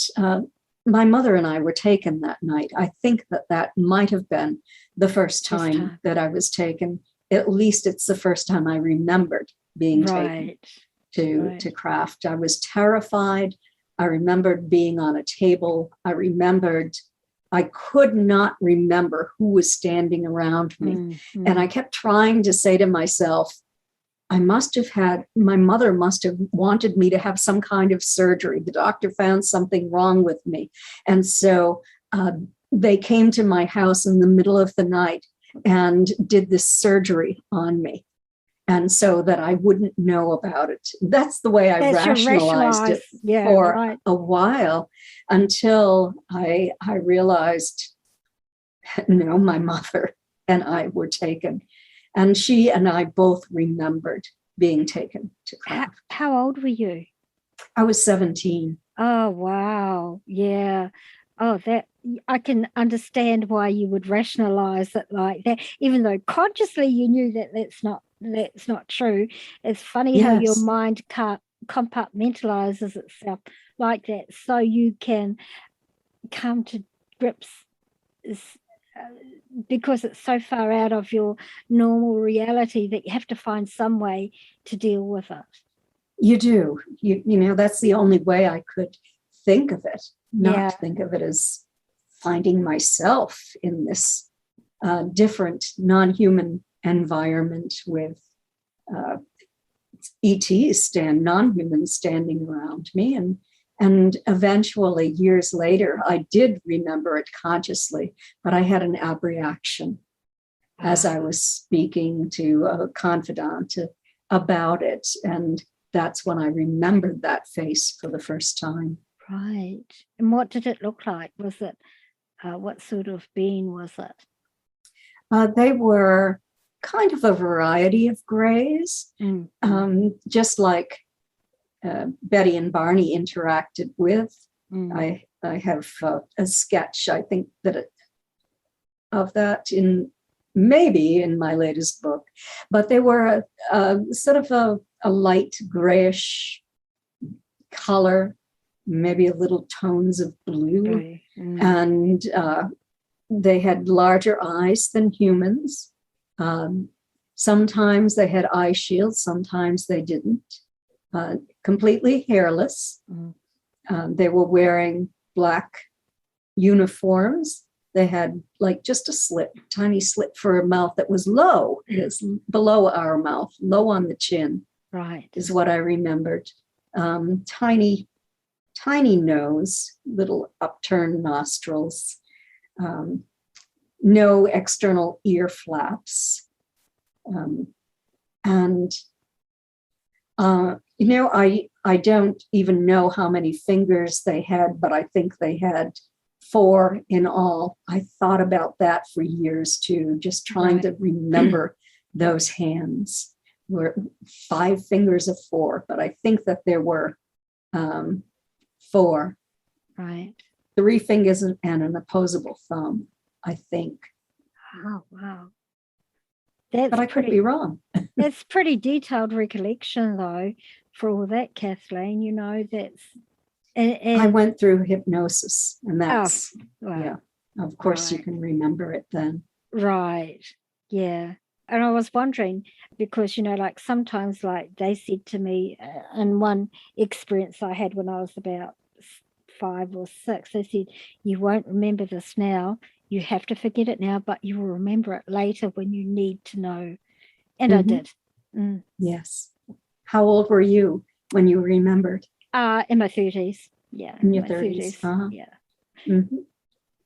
my mother and I were taken that night. I think that might have been the first time that I was taken. At least it's the first time I remembered being taken to craft. I was terrified. I remembered being on a table. I could not remember who was standing around me. Mm-hmm. And I kept trying to say to myself, my mother must have wanted me to have some kind of surgery. The doctor found something wrong with me. And so they came to my house in the middle of the night and did this surgery on me. And so that I wouldn't know about it. That's the way I rationalized it for a while, until I realized, no, my mother and I were taken. And she and I both remembered being taken to craft. How old were you? I was 17. Oh, wow. Yeah. Oh, that I can understand why you would rationalize it like that, even though consciously you knew that that's not true. It's funny how your mind compartmentalizes itself like that, so you can come to grips because it's so far out of your normal reality that you have to find some way to deal with it. You do. You know, that's the only way I could think of it, not think of it as finding myself in this different non-human environment with ETs non-humans standing around me. And eventually, years later, I did remember it consciously, but I had an abreaction as I was speaking to a confidant about it. And that's when I remembered that face for the first time. Right. And what did it look like? Was it, what sort of being was it? They were kind of a variety of grays, just like Betty and Barney interacted with. I have a sketch, I think, of that maybe in my latest book, but they were sort of a light grayish color, maybe a little tones of blue, and they had larger eyes than humans. Sometimes they had eye shields, sometimes they didn't. Completely hairless. They were wearing black uniforms. They had like just a tiny slit for a mouth that was low. It was below our mouth, low on the chin. Right. Is what I remembered. Tiny nose, little upturned nostrils, no external ear flaps. You know, I don't even know how many fingers they had, but I think they had 4 in all. I thought about that for years too, just trying to remember those hands. Were 5 fingers of 4, but I think that there were 4. Right. 3 fingers and an opposable thumb, I think. Oh, wow. But I could be wrong. That's pretty detailed recollection, though, for all that, Kathleen. You know, that's... And I went through hypnosis, and that's, wow. Of course you can remember it then. Right, yeah. And I was wondering, because, you know, like sometimes, like they said to me, in one experience I had when I was about 5 or 6, they said, you won't remember this now. You have to forget it now, but you will remember it later when you need to know. And I did. Yes. How old were you when you remembered? In my 30s. Yeah. In your 30s. Uh-huh. Yeah.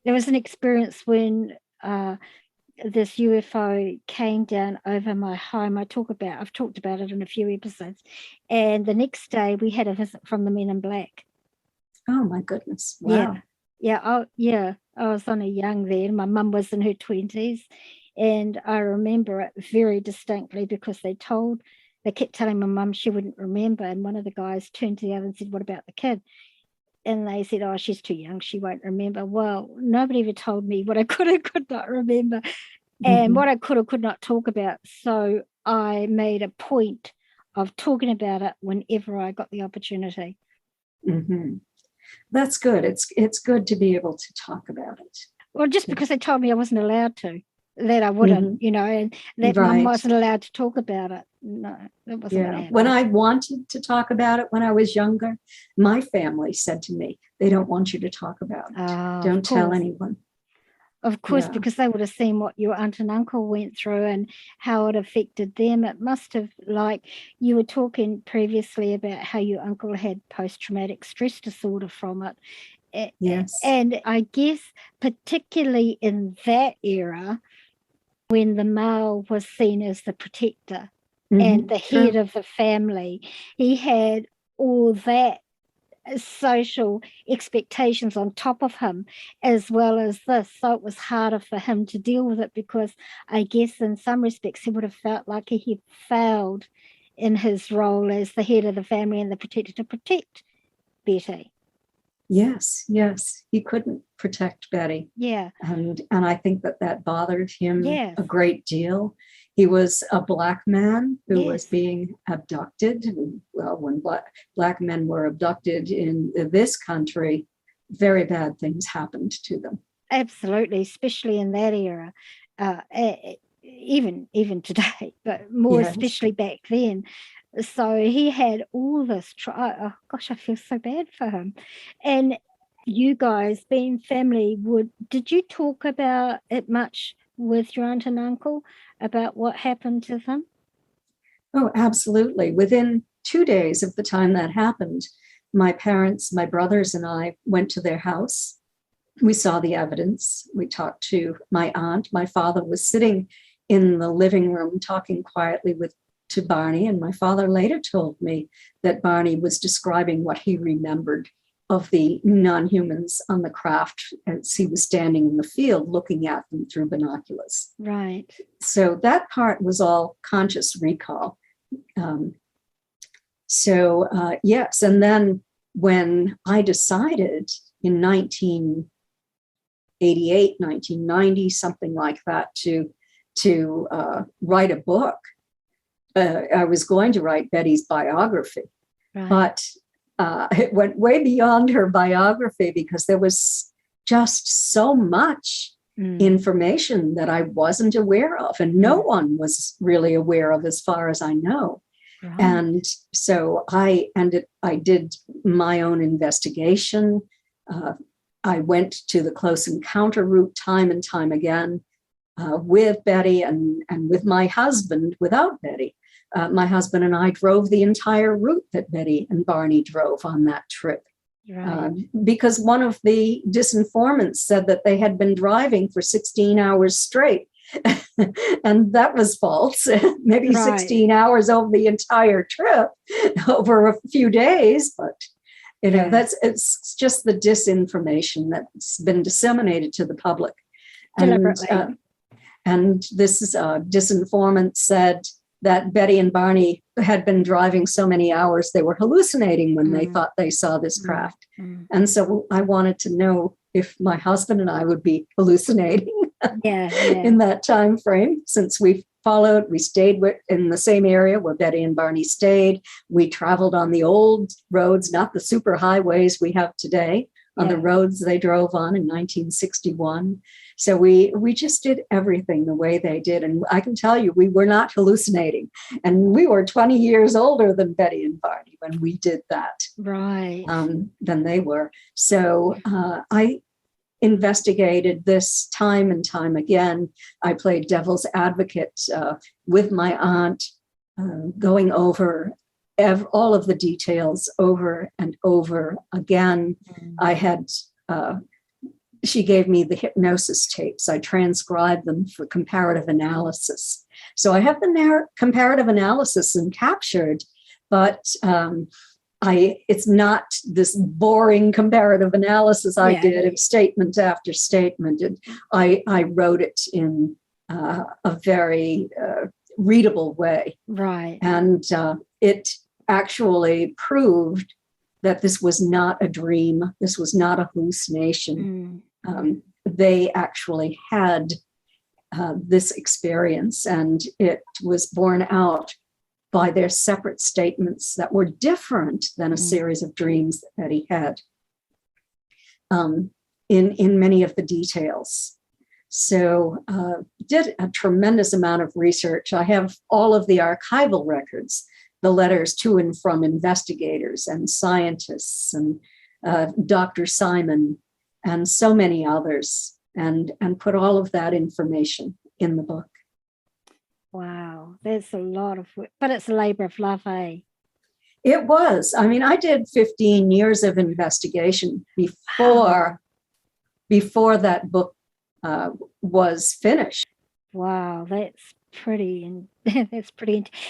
There was an experience when this UFO came down over my home. I've talked about it in a few episodes. And the next day we had a visit from the Men in Black. Oh my goodness. Wow. Yeah. I was only young then. My mum was in her 20s. And I remember it very distinctly because they kept telling my mum she wouldn't remember. And one of the guys turned to the other and said, what about the kid? And they said, oh, she's too young. She won't remember. Well, nobody ever told me what I could or could not remember and what I could or could not talk about. So I made a point of talking about it whenever I got the opportunity. That's good. It's good to be able to talk about it. Well, just because they told me I wasn't allowed to, that I wouldn't, you know, and that Mum wasn't allowed to talk about it. No, that wasn't going to happen. When I wanted to talk about it when I was younger, my family said to me, they don't want you to talk about it. Don't tell anyone. Of course, because they would have seen what your aunt and uncle went through and how it affected them. It must have, like you were talking previously about how your uncle had post-traumatic stress disorder from it. Yes. And I guess particularly in that era, when the male was seen as the protector and the head of the family, he had all that social expectations on top of him as well as this. So it was harder for him to deal with it because I guess in some respects he would have felt like he had failed in his role as the head of the family and the protector to protect Betty. Yes. He couldn't protect Betty. Yeah. And I think that bothered him Yes. a great deal. He was a Black man who was being abducted. Well, when black men were abducted in this country, very bad things happened to them. absolutely, especially in that era. Even today, but more Yes. especially back then. So he had all this. Oh gosh, I feel so bad for him. And you guys, being family, did you talk about it much with your aunt and uncle about what happened to them? Oh, absolutely. Within 2 days of the time that happened, my parents, my brothers, and I went to their house. We saw the evidence. We talked to my aunt. My father was sitting in the living room talking quietly to Barney, and my father later told me that Barney was describing what he remembered of the non-humans on the craft as he was standing in the field looking at them through binoculars. Right. So that part was all conscious recall. Yes, and then when I decided in 1988, 1990, something like that, to write a book, I was going to write Betty's biography, Right. but it went way beyond her biography because there was just so much information that I wasn't aware of, and no one was really aware of as far as I know. Right. And so I did my own investigation. I went to the close encounter route time and time again with Betty and with my husband without Betty. My husband and I drove the entire route that Betty and Barney drove on that trip. Right. Because one of the disinformants said that they had been driving for 16 hours straight. And that was false. Maybe Right. 16 hours over the entire trip over a few days. But, it's just the disinformation that's been disseminated to the public. Deliberately. And this is disinformant said that Betty and Barney had been driving so many hours, they were hallucinating when they thought they saw this craft. And so I wanted to know if my husband and I would be hallucinating in that time frame, since we stayed in the same area where Betty and Barney stayed. We traveled on the old roads, not the super highways we have today, on the roads they drove on in 1961. So we just did everything the way they did. And I can tell you, we were not hallucinating. And we were 20 years older than Betty and Barney when we did that. Right. Than they were. So I investigated this time and time again. I played devil's advocate with my aunt, going over all of the details over and over again. I had, she gave me the hypnosis tapes. I transcribed them for comparative analysis. So I have the comparative analysis encaptured, but it's not this boring comparative analysis I did of statement after statement. I wrote it in a very readable way. Right. And it actually proved that this was not a dream. This was not a hallucination. They actually had this experience, and it was borne out by their separate statements that were different than a series of dreams that Betty had in many of the details. So did a tremendous amount of research. I have all of the archival records, the letters to and from investigators and scientists and Dr. Simon and so many others, and put all of that information in the book. Wow, that's a lot of work, but it's a labor of love, eh? It was. I mean, I did 15 years of investigation before that book was finished. Wow, that's pretty,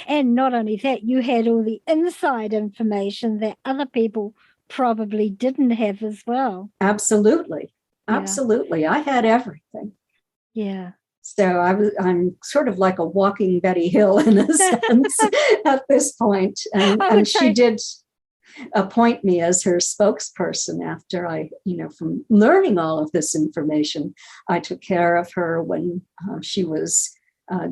and not only that, you had all the inside information that other people probably didn't have as well. Absolutely. Absolutely. I had everything. Yeah. So I'm sort of like a walking Betty Hill in a sense at this point. And she did appoint me as her spokesperson after from learning all of this information. I took care of her when she was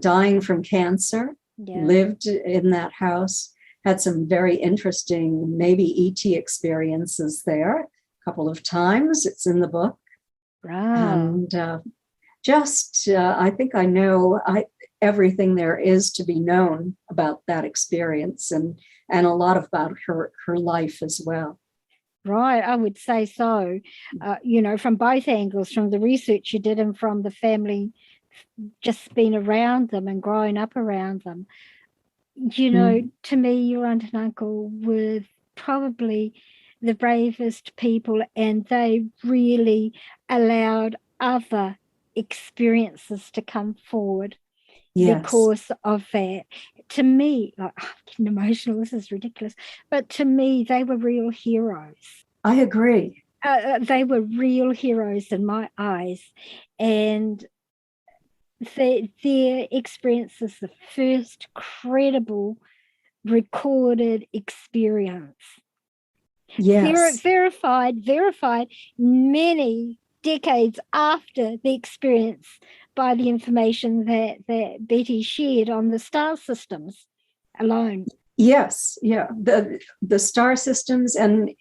dying from cancer, lived in that house, had some very interesting, maybe ET experiences there a couple of times. It's in the book. And I think I know everything there is to be known about that experience, and a lot about her life as well. Right, I would say so. From both angles, from the research you did and from the family just being around them and growing up around them. To me, your aunt and uncle were probably the bravest people, and they really allowed other experiences to come forward because of that. To me, I'm getting emotional, this is ridiculous, but to me, they were real heroes. I agree. They were real heroes in my eyes, and their experience is the first credible recorded experience. Yes. Verified many decades after the experience by the information that Betty shared on the star systems alone. Yes, yeah, the star systems, and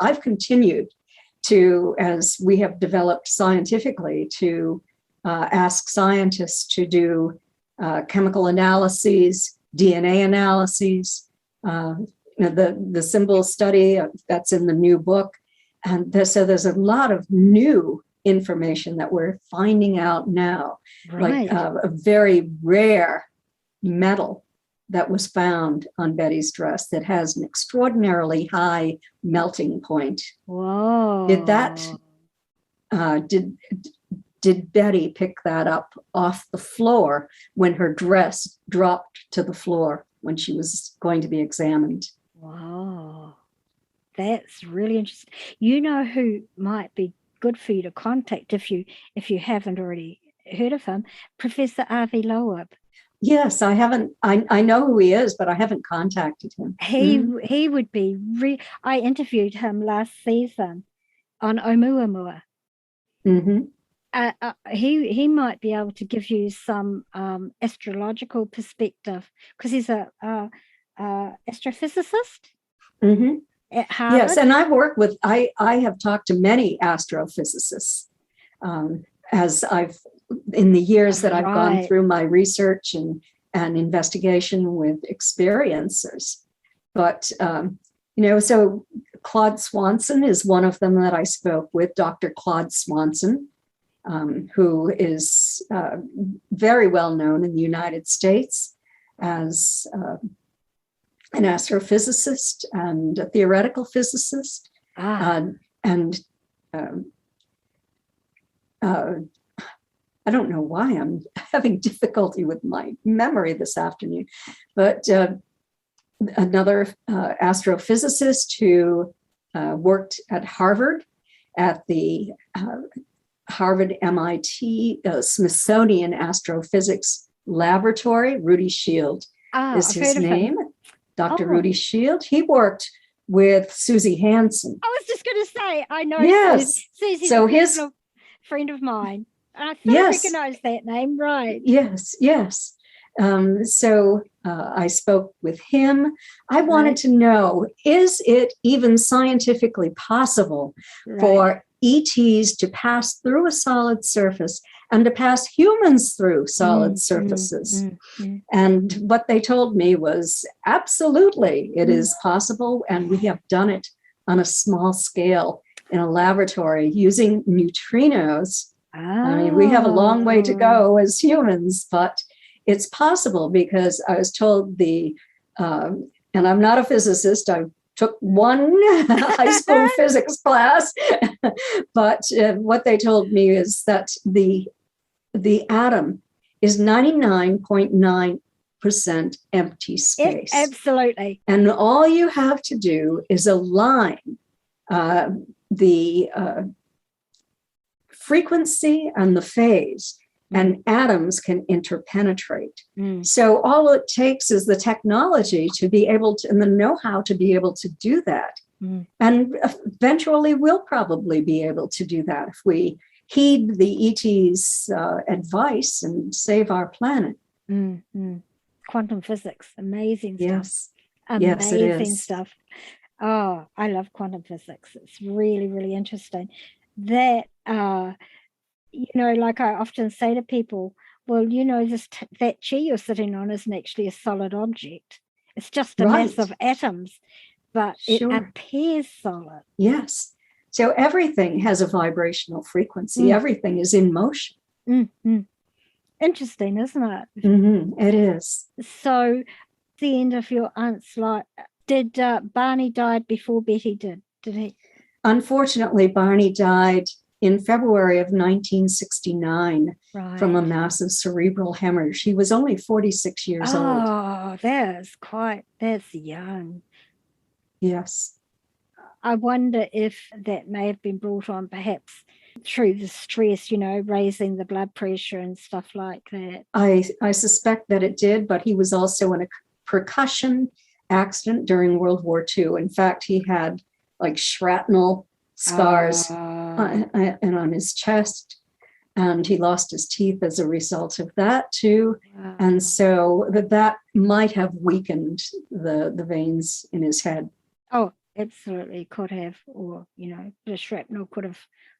I've continued to, as we have developed scientifically, to ask scientists to do chemical analyses, DNA analyses, the symbol study that's in the new book. And so there's a lot of new information that we're finding out now, like a very rare metal that was found on Betty's dress that has an extraordinarily high melting point. Whoa. Did Betty pick that up off the floor when her dress dropped to the floor when she was going to be examined? Wow. That's really interesting. You know who might be good for you to contact if you haven't already heard of him? Professor R.V. Loeb. Yes, I haven't. I know who he is, but I haven't contacted him. He would be. I interviewed him last season on Oumuamua. He might be able to give you some astrological perspective because he's a astrophysicist at Harvard. Yes, and I've worked with. I have talked to many astrophysicists as I've in the years that I've gone through my research and investigation with experiencers. But so Claude Swanson is one of them that I spoke with, Dr. Claude Swanson, who is very well known in the United States as an astrophysicist and a theoretical physicist. I don't know why I'm having difficulty with my memory this afternoon, but another astrophysicist who worked at Harvard, at the Harvard MIT Smithsonian Astrophysics Laboratory. Rudy Shield is his name. Dr. Rudy Shield. He worked with Susie Hansen. I was just going to say, I know. Yes. Susie's a friend of mine. I recognize that name, right? Yes. So I spoke with him. I wanted to know, is it even scientifically possible for ETs to pass through a solid surface and to pass humans through solid surfaces? And what they told me was, absolutely, it is possible. And we have done it on a small scale in a laboratory using neutrinos. I mean, we have a long way to go as humans, but it's possible because I was told and I'm not a physicist, I took one high school physics class, but what they told me is that the atom is 99.9% empty space. Absolutely. And all you have to do is align the frequency and the phase, and atoms can interpenetrate. So all it takes is the technology to be able to, and the know-how to be able to do that. And eventually we'll probably be able to do that if we heed the ET's advice and save our planet. Quantum physics, amazing stuff. Yes. Amazing yes, it is. stuff. Oh, I love quantum physics. It's really, really interesting. that, like I often say to people, well, that chair you're sitting on isn't actually a solid object. It's just a mass of atoms, but it appears solid. Yes. So everything has a vibrational frequency. Everything is in motion. Mm-hmm. Interesting, isn't it? Mm-hmm. It is. So the end of your aunt's life, did Barney died before Betty did he? Unfortunately, Barney died in February of 1969 from a massive cerebral hemorrhage. He was only 46 years old. Oh, that's young. Yes. I wonder if that may have been brought on perhaps through the stress, raising the blood pressure and stuff like that. I suspect that it did, but he was also in a percussion accident during World War II. In fact, he had like shrapnel scars and on his chest, and he lost his teeth as a result of that too. Wow. And so that might have weakened the veins in his head. Oh, absolutely could have, or the shrapnel could have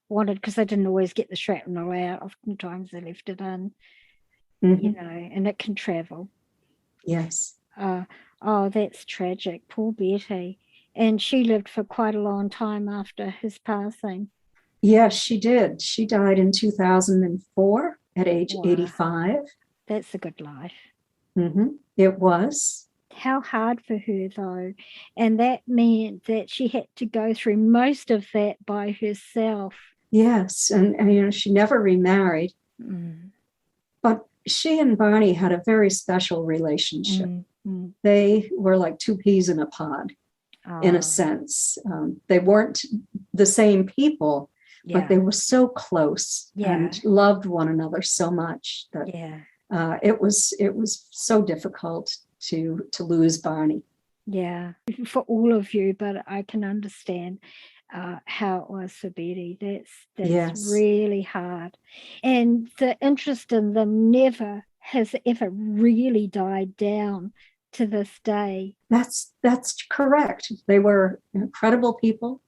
wanted, because they didn't always get the shrapnel out. Oftentimes they left it in, and it can travel. Yes. Oh, that's tragic. Poor Betty. And she lived for quite a long time after his passing. Yes, she did. She died in 2004 at age 85. That's a good life. Mm-hmm. It was. How hard for her, though. And that meant that she had to go through most of that by herself. Yes, and she never remarried. But she and Barney had a very special relationship. They were like two peas in a pod, in a sense. They weren't the same people, but they were so close and loved one another so much that it was so difficult to lose Barney. Yeah, for all of you, but I can understand how it was for Betty. That's really hard. And the interest in them never has ever really died down to this day. That's correct. They were incredible people.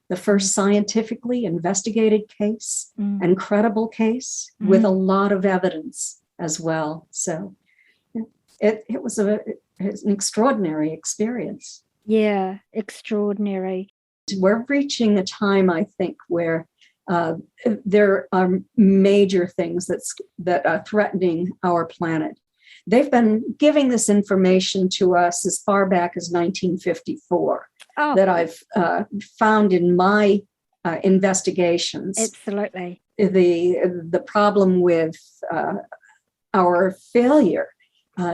The first scientifically investigated case, and credible case with a lot of evidence as well. So it was an extraordinary experience. Yeah, extraordinary. We're reaching a time, I think, where there are major things that are threatening our planet. They've been giving this information to us as far back as 1954 that I've found in my investigations. Absolutely. The problem with our failure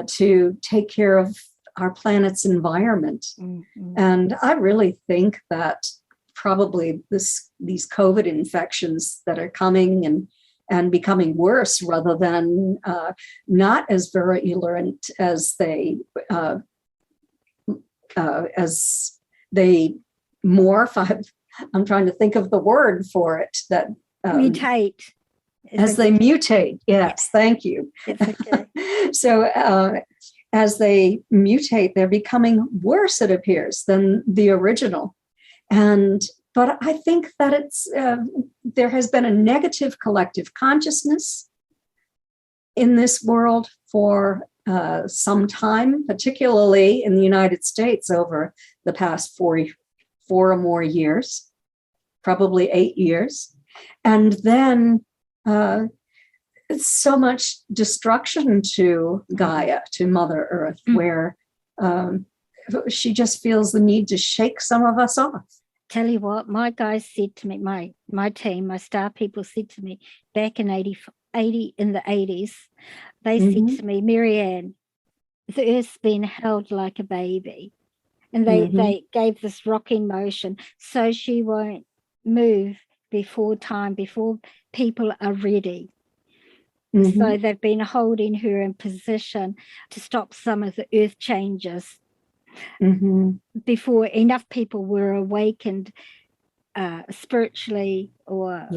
to take care of our planet's environment. And I really think that probably these COVID infections that are coming and becoming worse rather than not as virulent as they morph. I'm trying to think of the word for it. That mutate. As they mutate. Yes, thank you. It's okay. So as they mutate, they're becoming worse, it appears, than the original. But I think that there has been a negative collective consciousness in this world for some time, particularly in the United States over the past four or more years, probably 8 years. And then so much destruction to Gaia, to Mother Earth, where she just feels the need to shake some of us off. Tell you what, my guys said to me, my team, my star people said to me back in in the 80s, they said to me, Marianne, the Earth's been held like a baby. And they gave this rocking motion so she won't move before people are ready. So they've been holding her in position to stop some of the earth changes before enough people were awakened spiritually or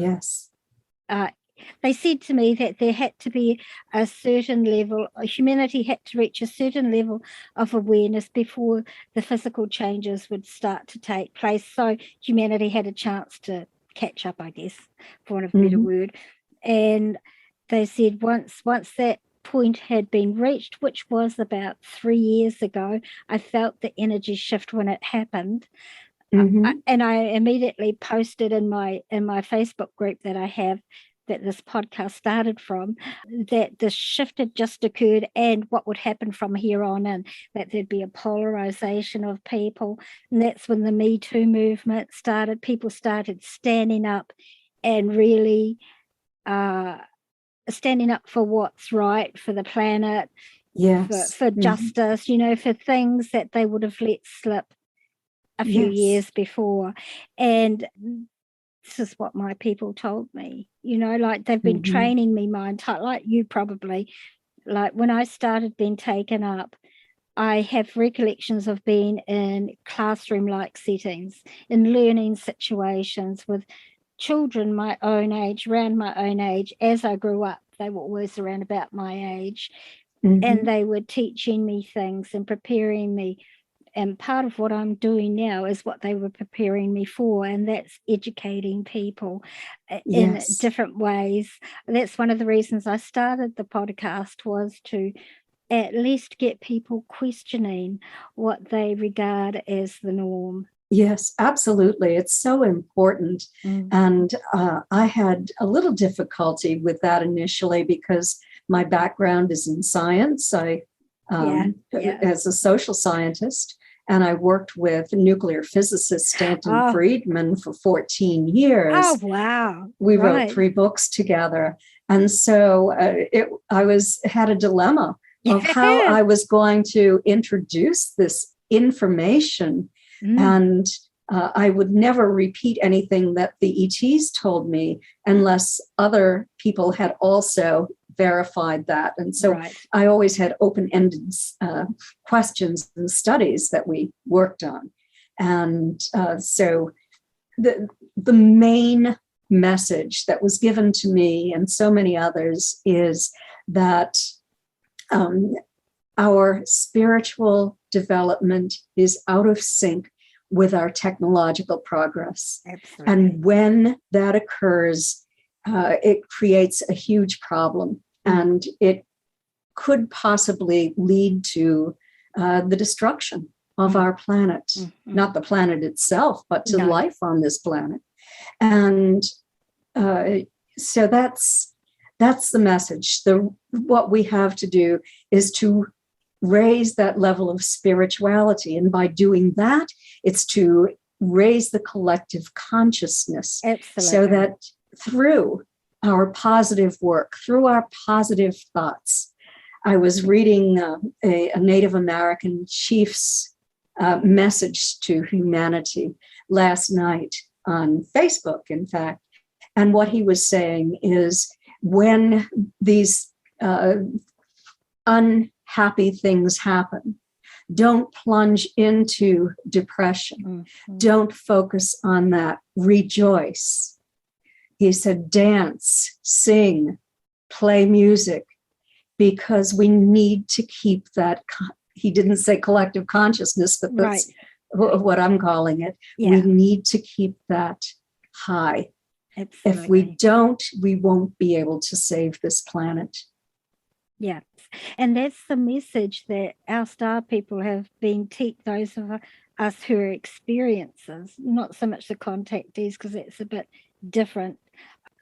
they said to me that there had to be a certain level, humanity had to reach a certain level of awareness before the physical changes would start to take place. So humanity had a chance to catch up, I guess, for want of a better word. And they said once that point had been reached, which was about 3 years ago, I felt the energy shift when it happened. And I immediately posted in my Facebook group that I have, that this podcast started from, that the shift had just occurred and what would happen from here on in, that there'd be a polarization of people. And that's when the Me Too movement started. People started standing up and really standing up for what's right for the planet, for justice, for things that they would have let slip a few years before. And this is what my people told me, like they've been training me my entire, like you probably, like when I started being taken up, I have recollections of being in classroom-like settings, in learning situations with children my own age, around my own age. As I grew up, they were always around about my age, and they were teaching me things and preparing me. And part of what I'm doing now is what they were preparing me for, and that's educating people in different ways. That's one of the reasons I started the podcast, was to at least get people questioning what they regard as the norm. Yes, absolutely. It's so important. And I had a little difficulty with that initially because my background is in science. I, as a social scientist, and I worked with nuclear physicist Stanton Friedman for 14 years. Oh, wow. We wrote 3 books together. And so I had a dilemma of how I was going to introduce this information. And I would never repeat anything that the ETs told me unless other people had also verified that. And so I always had open-ended questions and studies that we worked on. And so the main message that was given to me and so many others is that our spiritual development is out of sync with our technological progress. Absolutely. And when that occurs, it creates a huge problem. And it could possibly lead to the destruction of our planet, not the planet itself, but to life on this planet. And so that's the message. What we have to do is to raise that level of spirituality. And by doing that, it's to raise the collective consciousness. Absolutely. So that through our positive work, through our positive thoughts. I was reading a Native American chief's message to humanity last night on Facebook, in fact. And what he was saying is, when these unhappy things happen, don't plunge into depression. Don't focus on that. Rejoice. He said, dance, sing, play music, because we need to keep that. He didn't say collective consciousness, but that's what I'm calling it. Yeah. We need to keep that high. Absolutely. If we don't, we won't be able to save this planet. Yeah. And that's the message that our star people have been those of us who are experiencers, not so much the contactees, because it's a bit different.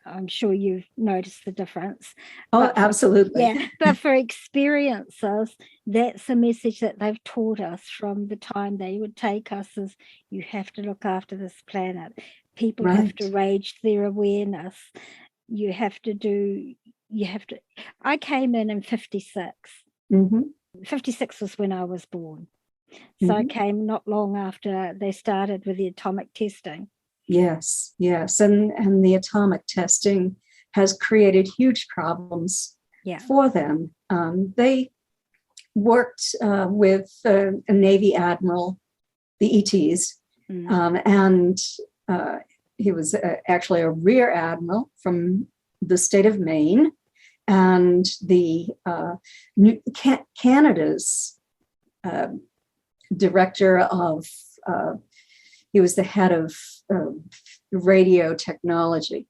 I'm sure you've noticed the difference. Oh, absolutely. Yeah, but for experiencers, that's the message that they've taught us from the time they would take us, is you have to look after this planet. People have to raise their awareness. I came in 56. 56 was when I was born. So I came not long after they started with the atomic testing. Yes. And the atomic testing has created huge problems for them. They worked with a Navy admiral, the ETs, and he was actually a rear admiral from the state of Maine, and the Canada's director of, He was the head of radio technology.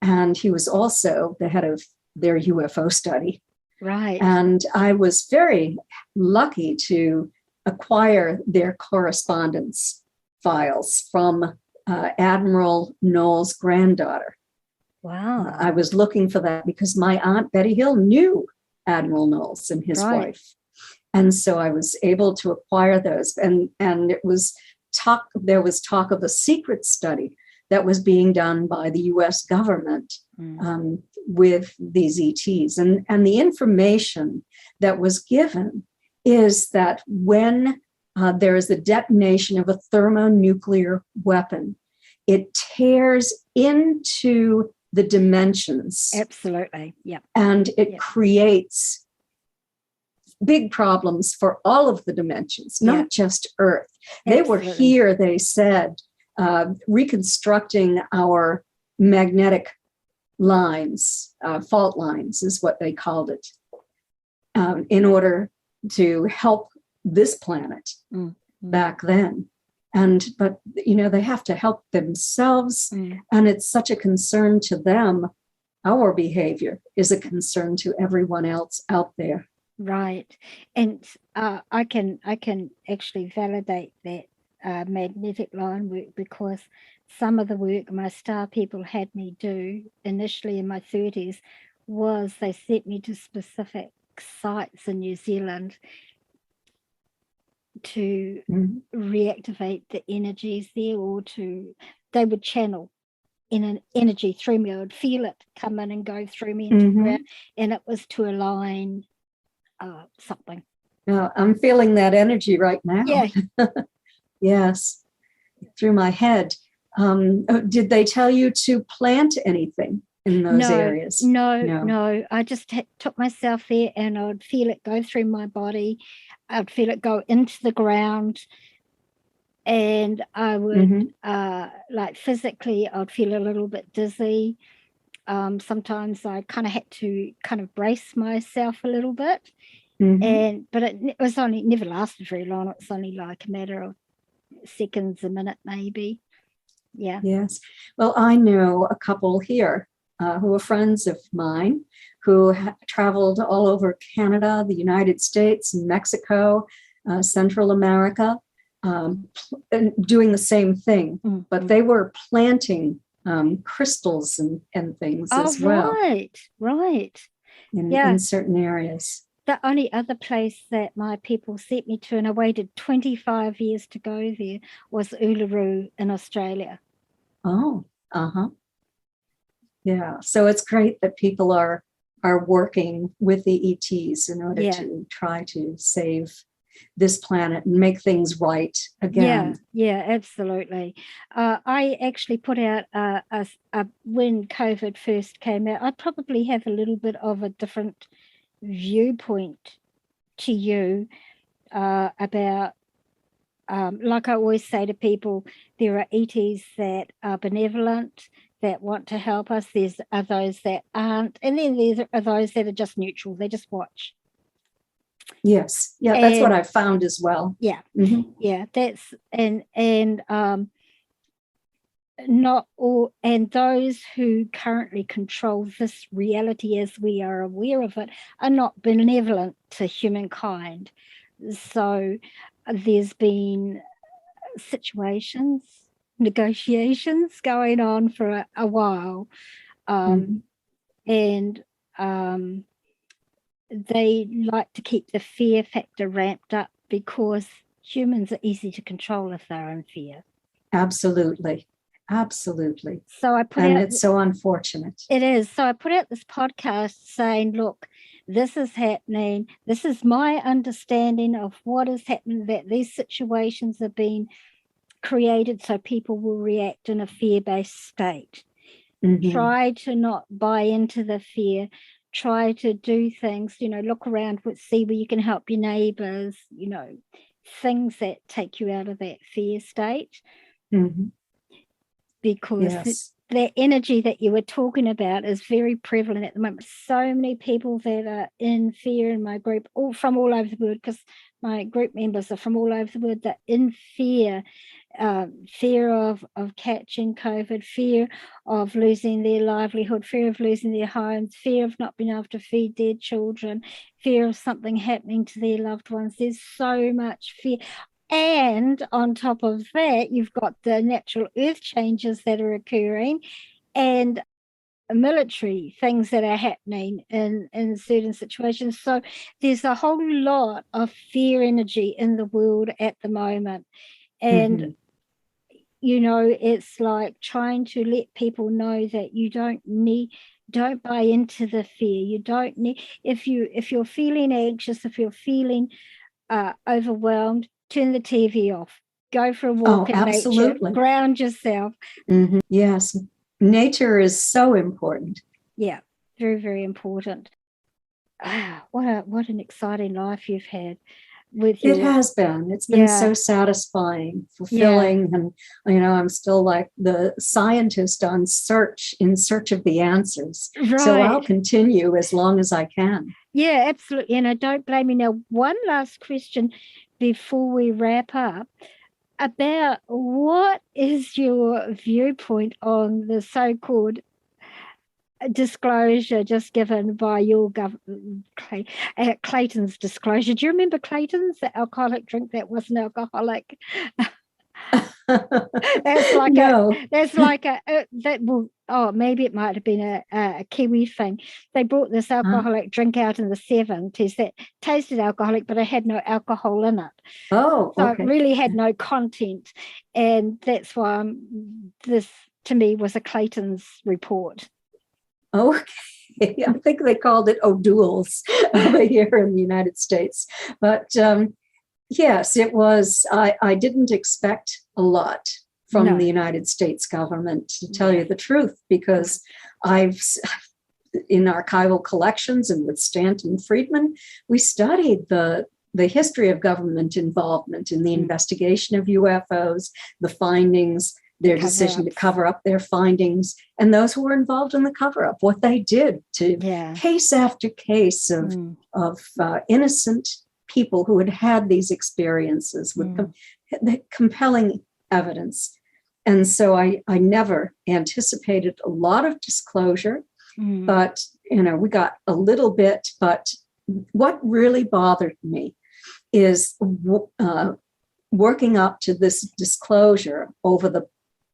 And he was also the head of their UFO study. Right. And I was very lucky to acquire their correspondence files from Admiral Knoll's granddaughter. Wow. I was looking for that because my Aunt Betty Hill knew Admiral Knowles and his wife. And so I was able to acquire those. And it was there was talk of a secret study that was being done by the US government with these ETs. And the information that was given is that when there is the detonation of a thermonuclear weapon, it tears into the dimensions. Absolutely. Yeah. And it creates big problems for all of the dimensions, not just Earth. They were here, they said, reconstructing our magnetic lines, fault lines is what they called it, in order to help this planet back then. But they have to help themselves, and it's such a concern to them. Our behavior is a concern to everyone else out there. Right. And I can actually validate that magnetic line work, because some of the work my star people had me do initially in my 30s was they sent me to specific sites in New Zealand to reactivate the energies there, or they would channel in an energy through me. I would feel it come in and go through me into the ground, and it was to align something. I'm feeling that energy right now. Yeah. Yes, through my head. Did they tell you to plant anything in those areas? No. I just took myself there, and I would feel it go through my body. I'd feel it go into the ground, and I would like physically I'd feel a little bit dizzy. Sometimes I kind of had to kind of brace myself a little bit. But it was only never lasted very long. It's only like a matter of seconds, a minute maybe. Yeah. Yes. Well, I know a couple here who are friends of mine who traveled all over Canada, the United States, Mexico, Central America, doing the same thing. But they were planting crystals and things as well. Right. In certain areas. The only other place that my people sent me to, and I waited 25 years to go there, was Uluru in Australia. Oh, yeah. So it's great that people are working with the ETs in order to try to save this planet and make things right again. Yeah, absolutely. I actually put out when COVID first came out, I probably have a little bit of a different viewpoint to you about like I always say to people, there are ETs that are benevolent, that want to help us. There's those that aren't, and then there are those that are just neutral. They just watch. Yes, that's what I've found as well. Yeah, that's and not all, and those who currently control this reality as we are aware of it are not benevolent to humankind. So there's been situations, negotiations going on for a while, and they like to keep the fear factor ramped up because humans are easy to control if they're in fear. Absolutely. So it's so unfortunate. It is. So I put out this podcast saying, look, this is happening. This is my understanding of what is happening, that these situations are being created so people will react in a fear-based state. Try to not buy into the fear. Try to do things, look around, see where you can help your neighbors, things that take you out of that fear state. Because the energy that you were talking about is very prevalent at the moment. So many people that are in fear in my group, all from all over the world, because my group members are from all over the world, that in fear, fear of catching COVID, fear of losing their livelihood, fear of losing their homes, fear of not being able to feed their children, fear of something happening to their loved ones. There's so much fear. And on top of that, you've got the natural earth changes that are occurring and military things that are happening in certain situations. So there's a whole lot of fear energy in the world at the moment. And it's like trying to let people know that you don't buy into the fear. You don't need, if you're feeling anxious, if you're feeling overwhelmed, turn the TV off, go for a walk in nature, ground yourself. Yes, nature is so important. Yeah, very, very important. What an exciting life you've had. It has been. It's been so satisfying, fulfilling. And, I'm still like the scientist in search of the answers. Right. So I'll continue as long as I can. Yeah, absolutely. And I don't blame you. Now, one last question before we wrap up about what is your viewpoint on the so-called disclosure just given by your Clayton's disclosure. Do you remember Clayton's, the alcoholic drink that wasn't alcoholic? Maybe it might have been a Kiwi thing. They brought this alcoholic drink out in the 70s that tasted alcoholic, but it had no alcohol in it. So it really had no content, and that's why this to me was a Clayton's report. Okay, I think they called it O'Doul's over here in the United States. But yes, it was. I didn't expect a lot from the United States government, to tell you the truth, because I've, in archival collections and with Stanton Friedman, we studied the history of government involvement in the investigation of UFOs, the findings, their decision to cover up their findings, and those who were involved in the cover-up, what they did to case after case of innocent people who had these experiences with compelling evidence. And so I never anticipated a lot of disclosure, but, we got a little bit. But what really bothered me is working up to this disclosure over the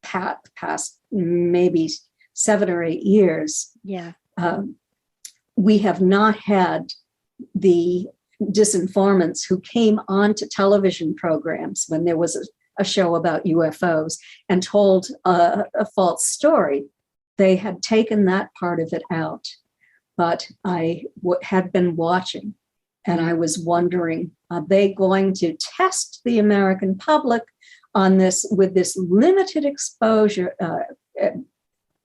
past maybe 7 or 8 years. We have not had the disinformants who came onto television programs when there was a show about UFOs and told a false story. They had taken that part of it out. But I had been watching, and I was wondering, are they going to test the American public on this with this limited exposure?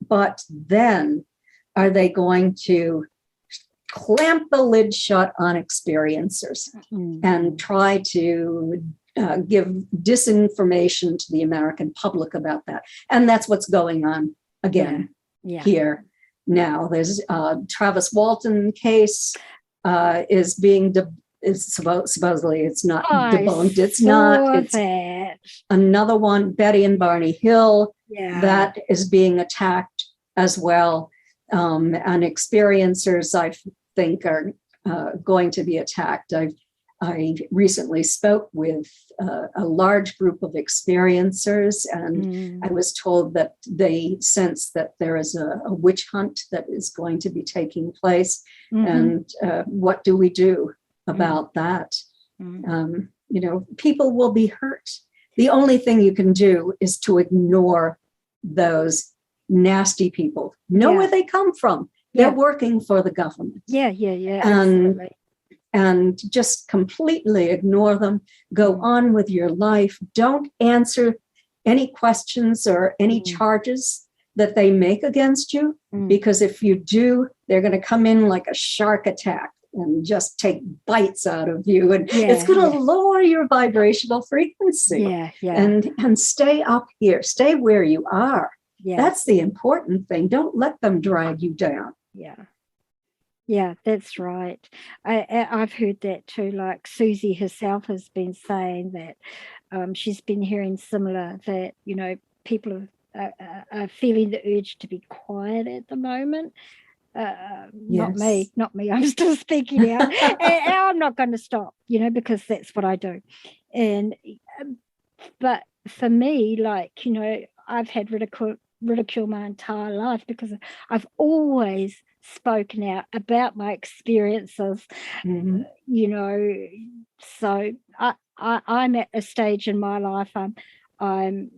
But then are they going to clamp the lid shut on experiencers and try to give disinformation to the American public about that? And that's what's going on again here now. There's Travis Walton case is being supposedly it's not debunked. It's not. It's another one, Betty and Barney Hill, that is being attacked as well. And experiencers, I think, are going to be attacked. I recently spoke with a large group of experiencers, and I was told that they sense that there is a witch hunt that is going to be taking place. And what do we do about that? People will be hurt. The only thing you can do is to ignore those nasty people. Know where they come from. They're working for the government. And just completely ignore them. Go on with your life. Don't answer any questions or any charges that they make against you, because if you do, they're going to come in like a shark attack and just take bites out of you. And it's going to lower your vibrational frequency. And stay up here. Stay where you are. That's the important thing. Don't let them drag you down. Yeah, that's right. I've heard that too. Like Susie herself has been saying that she's been hearing similar, that, people are feeling the urge to be quiet at the moment. Not me, I'm still speaking out. and I'm not going to stop, because that's what I do. And but for me, I've had ridicule my entire life because I've always spoken out about my experiences. So I'm at a stage in my life, I'm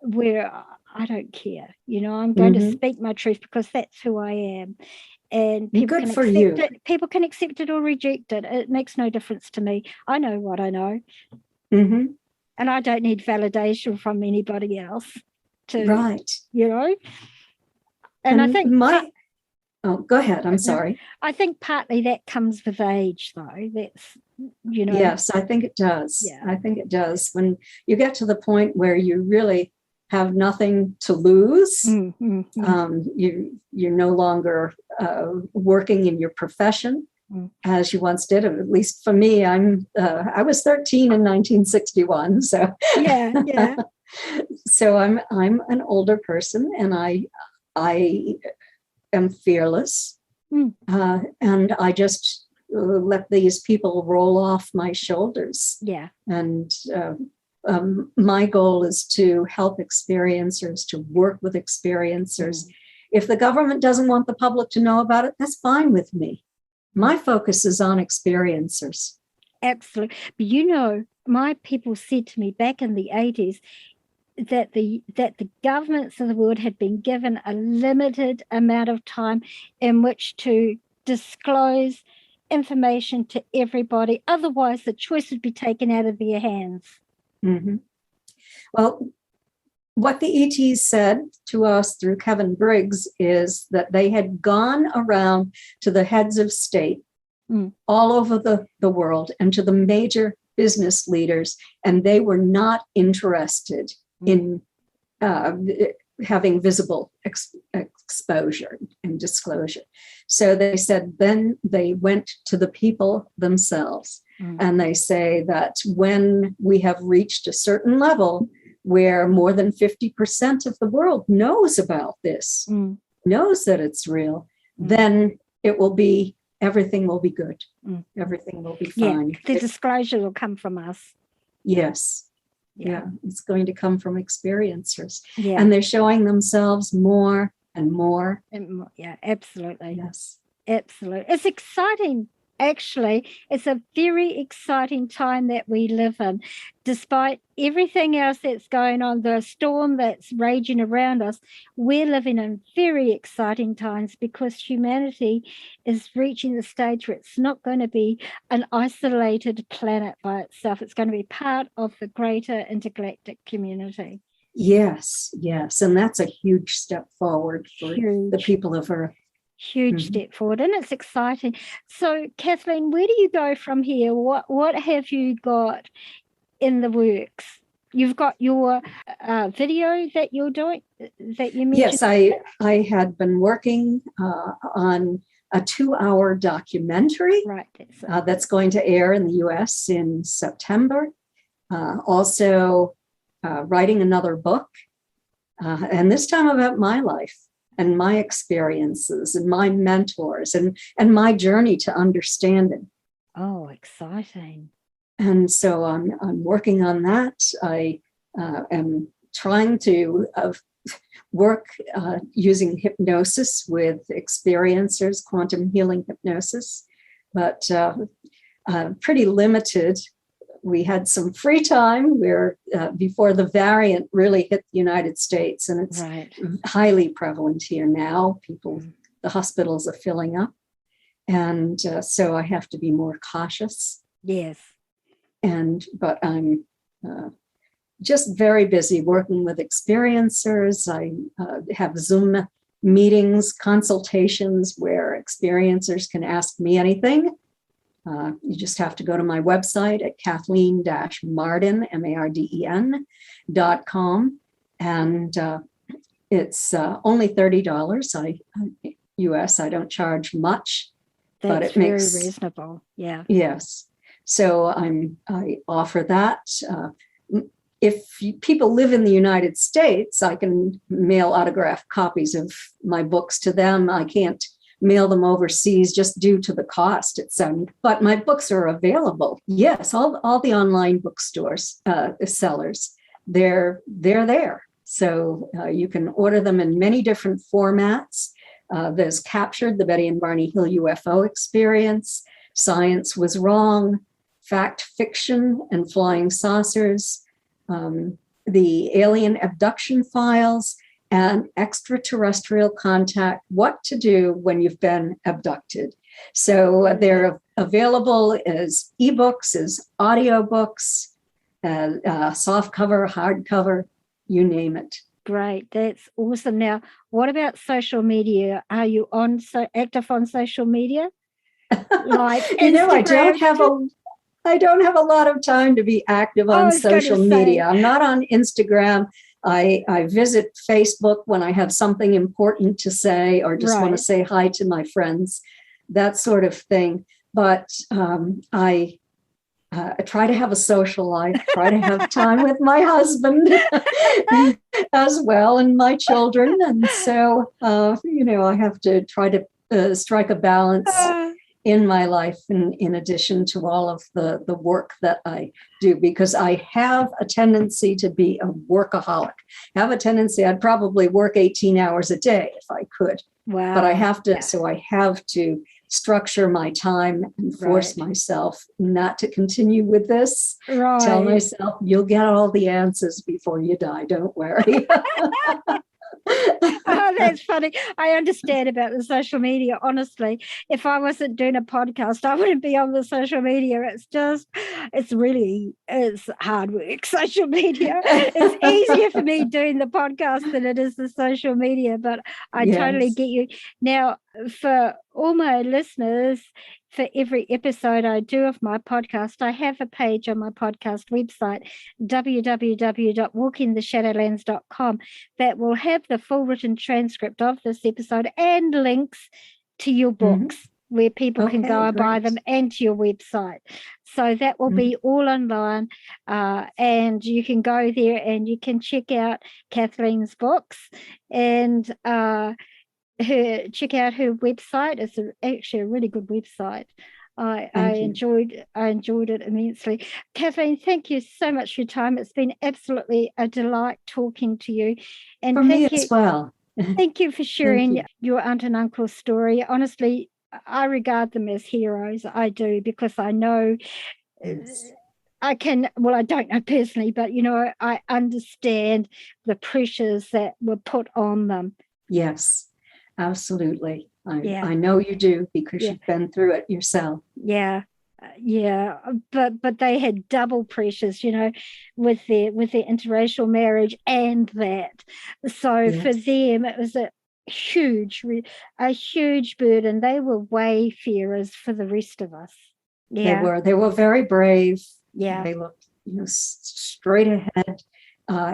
where I don't care. I'm going to speak my truth because that's who I am. And people can accept it. People can accept it or reject it. It makes no difference to me. I know what I know. And I don't need validation from anybody else to, And I think go ahead. I'm sorry. I think partly that comes with age, though. That's, Yes, I think it does. Yeah. I think it does. When you get to the point where you really have nothing to lose, you're no longer working in your profession as you once did. At least for me, I was 13 in 1961. So yeah. So I'm an older person, and I am fearless, and I just let these people roll off my shoulders. Yeah. And my goal is to help experiencers, to work with experiencers. If the government doesn't want the public to know about it, that's fine with me. My focus is on experiencers. Absolutely. But my people said to me back in the 80s that the governments of the world had been given a limited amount of time in which to disclose information to everybody. Otherwise, the choice would be taken out of their hands. Well, what the ETs said to us through Kevin Briggs is that they had gone around to the heads of state all over the world and to the major business leaders, and they were not interested in having visible exposure and disclosure. So they said, then they went to the people themselves. And they say that when we have reached a certain level where more than 50% of the world knows about this, knows that it's real, then everything will be good. Everything will be fine. The disclosure will come from us. Yes. Yeah, it's going to come from experiencers. Yeah. And they're showing themselves more and more. Yeah, absolutely. Yes. Absolutely. It's exciting. Actually, it's a very exciting time that we live in. Despite everything else that's going on, the storm that's raging around us, we're living in very exciting times because humanity is reaching the stage where it's not going to be an isolated planet by itself. It's going to be part of the greater intergalactic community. Yes. And that's a huge step forward for the people of Earth. Huge step forward, and it's exciting. So, Kathleen, where do you go from here? What have you got in the works? You've got your video that you're doing, that you mentioned. Yes, I had been working on a 2-hour documentary that's going to air in the U.S. in September. Also writing another book, and this time about my life and my experiences and my mentors and my journey to understanding. Oh, exciting. And so I'm working on that. I am trying to work using hypnosis with experiencers, quantum healing hypnosis, but pretty limited. We had some free time before the variant really hit the United States, and it's highly prevalent here now. The hospitals are filling up, and so I have to be more cautious. Yes. But I'm just very busy working with experiencers. I have Zoom meetings, consultations where experiencers can ask me anything. You just have to go to my website at Kathleen-Martin, MARDEN.com. And it's only $30 US. I don't charge much. That's but it very reasonable. Yeah. Yes. So I offer that. if people live in the United States, I can mail autographed copies of my books to them. I can't mail them overseas just due to the cost. But my books are available. Yes, all the online bookstores, sellers, they're there. So you can order them in many different formats. There's Captured, the Betty and Barney Hill UFO Experience, Science Was Wrong, Fact Fiction and Flying Saucers, the Alien Abduction Files, and Extraterrestrial Contact, What to Do When You've Been Abducted. So they're available as ebooks, as audiobooks, softcover, hardcover, you name it. Great, that's awesome. Now, what about social media? Are you active on social media? Like Instagram? I don't have a lot of time to be active on social media. I'm not on Instagram. I visit Facebook when I have something important to say or just want to say hi to my friends, that sort of thing. But I try to have a social life, try to have time with my husband as well, and my children. And so, I have to try to strike a balance in my life, in addition to all of the work that I do, because I have a tendency to be a workaholic. I'd probably work 18 hours a day if I could. Wow. But I have to, so I have to structure my time and force myself not to continue with this. Tell myself, you'll get all the answers before you die. Don't worry. Oh, that's funny. I understand about the social media. Honestly, if I wasn't doing a podcast, I wouldn't be on the social media. It's hard work, social media. It's easier for me doing the podcast than it is the social media, but I totally get you. Now, for all my listeners, for every episode I do of my podcast, I have a page on my podcast website, www.walkingtheshadowlands.com, that will have the full written transcript of this episode and links to your books where people can go and buy them, and to your website. So that will be all online, and you can go there and you can check out Kathleen's books and check out her website. It's actually a really good website. I enjoyed it immensely. Kathleen, thank you so much for your time. It's been absolutely a delight talking to you. And for me as well. Thank you for sharing your aunt and uncle's story. Honestly, I regard them as heroes. I do, because I know I don't know personally, but I understand the pressures that were put on them. Yes. Absolutely. I know you do, because you've been through it yourself. Yeah. But they had double pressures, with their interracial marriage and that. So for them, it was a huge burden. They were wayfarers for the rest of us. Yeah. They were very brave. Yeah. They looked straight ahead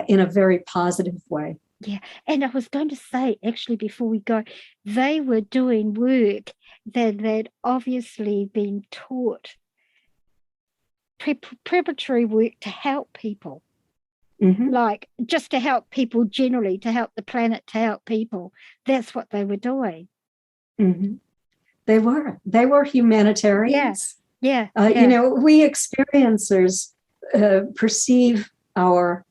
in a very positive way. Yeah, and I was going to say, actually, before we go, they were doing work that they'd obviously been taught, preparatory work to help people, like just to help people generally, to help the planet, to help people. That's what they were doing. They were humanitarians. Yeah. We experiencers perceive our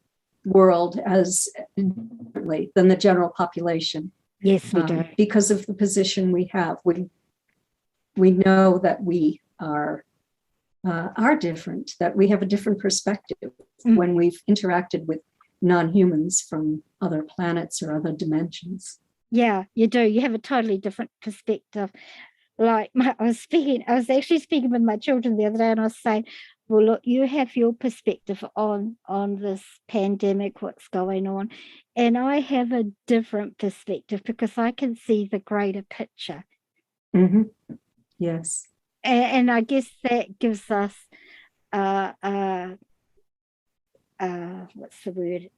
world as differently than the general population. Yes, we do. Because of the position we have. We know that we are different, that we have a different perspective when we've interacted with non-humans from other planets or other dimensions. Yeah, you do. You have a totally different perspective. Like I was actually speaking with my children the other day, and I was saying, well, look, you have your perspective on this pandemic, what's going on, and I have a different perspective because I can see the greater picture. Yes. And I guess that gives us, what's the word?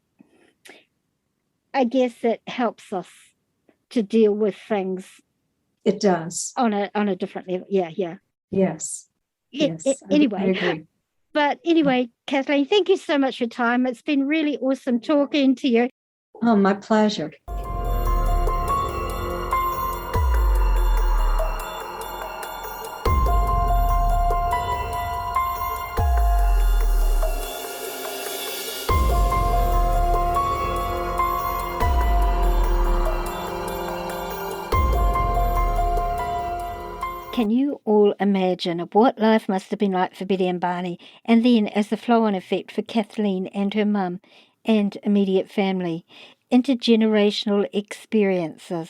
I guess it helps us to deal with things. It does. On a different level. Yeah. Yes. Anyway. I agree. But anyway, Kathleen, thank you so much for your time. It's been really awesome talking to you. Oh, my pleasure. Can you all imagine what life must have been like for Betty and Barney, and then as a flow-on effect for Kathleen and her mum and immediate family? Intergenerational experiences.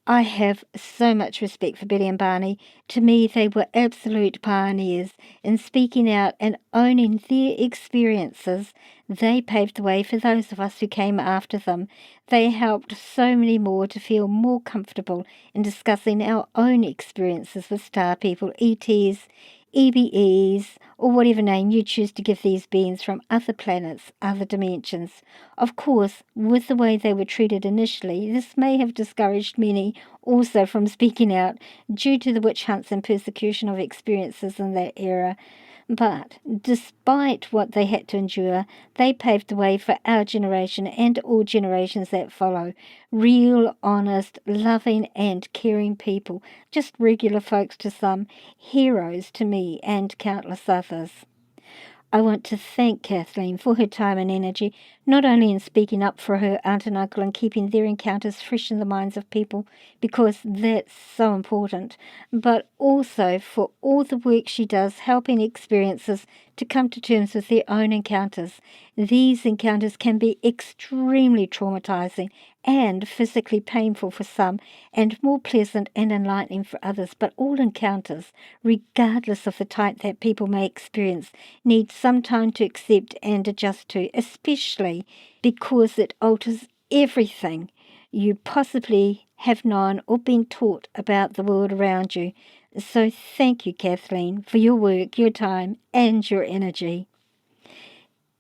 I have so much respect for Betty and Barney. To me, they were absolute pioneers in speaking out and owning their experiences. They paved the way for those of us who came after them. They helped so many more to feel more comfortable in discussing our own experiences with star people, ETs, EBEs, or whatever name you choose to give these beings from other planets, other dimensions. Of course, with the way they were treated initially, this may have discouraged many also from speaking out due to the witch hunts and persecution of experiences in that era. But despite what they had to endure, they paved the way for our generation and all generations that follow. Real, honest, loving and caring people. Just regular folks to some, heroes to me and countless others. I want to thank Kathleen for her time and energy, not only in speaking up for her aunt and uncle and keeping their encounters fresh in the minds of people, because that's so important, but also for all the work she does helping experiences to come to terms with their own encounters. These encounters can be extremely traumatizing and physically painful for some, and more pleasant and enlightening for others. But all encounters, regardless of the type that people may experience, need some time to accept and adjust to, especially because it alters everything you possibly have known or been taught about the world around you. So thank you, Kathleen, for your work, your time, and your energy.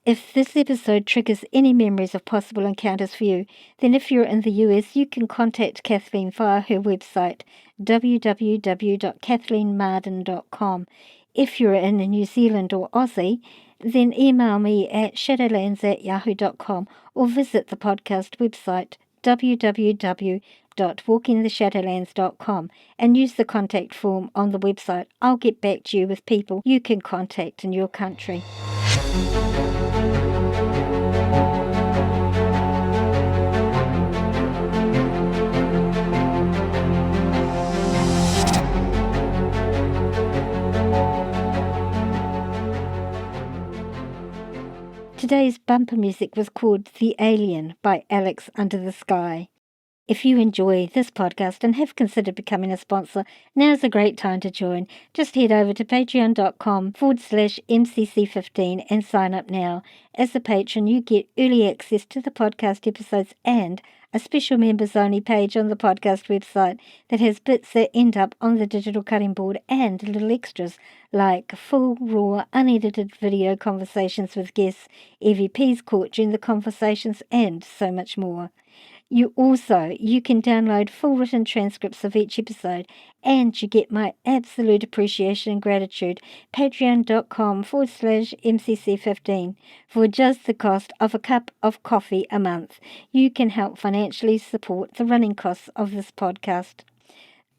If this episode triggers any memories of possible encounters for you, then if you're in the US, you can contact Kathleen via her website, www.kathleenmardon.com. If you're in New Zealand or Aussie, then email me at shadowlands@yahoo.com or visit the podcast website, www.walkingtheshadowlands.com, and use the contact form on the website. I'll get back to you with people you can contact in your country. Today's bumper music was called The Alien by Alex Under the Sky. If you enjoy this podcast and have considered becoming a sponsor, now's a great time to join. Just head over to patreon.com/MCC15 and sign up now. As a patron, you get early access to the podcast episodes and a special members-only page on the podcast website that has bits that end up on the digital cutting board and little extras like full, raw, unedited video conversations with guests, EVPs caught during the conversations, and so much more. You can download full written transcripts of each episode, and you get my absolute appreciation and gratitude. Patreon.com/MCC15. For just the cost of a cup of coffee a month, you can help financially support the running costs of this podcast.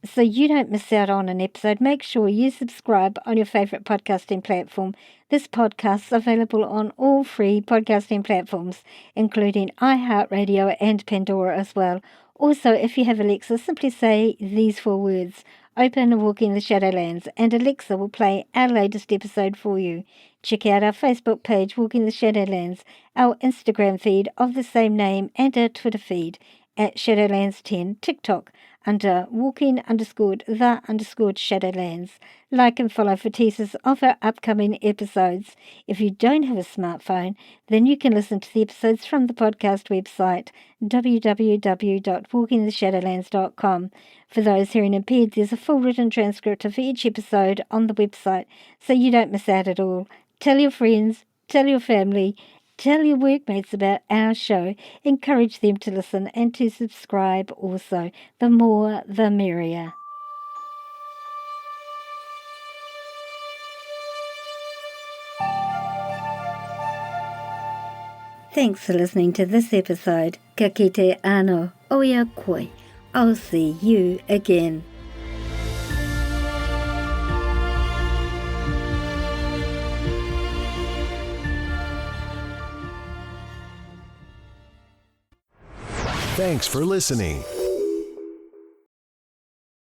So you don't miss out on an episode, make sure you subscribe on your favorite podcasting platform. This podcast is available on all free podcasting platforms, including iHeartRadio and Pandora as well. Also, if you have Alexa, simply say these 4 words, "Open Walking the Shadowlands," and Alexa will play our latest episode for you. Check out our Facebook page, Walking the Shadowlands, our Instagram feed of the same name, and our Twitter feed at Shadowlands10, TikTok under walking_the_Shadowlands. Like and follow for teasers of our upcoming episodes. If you don't have a smartphone, then you can listen to the episodes from the podcast website, www.walkingtheshadowlands.com. For those hearing impaired, there's a full written transcript of each episode on the website, so you don't miss out at all. Tell your friends, tell your family, tell your workmates about our show. Encourage them to listen and to subscribe also. The more, the merrier. Thanks for listening to this episode. Ka kite ano, oia koi. I'll see you again. Thanks for listening.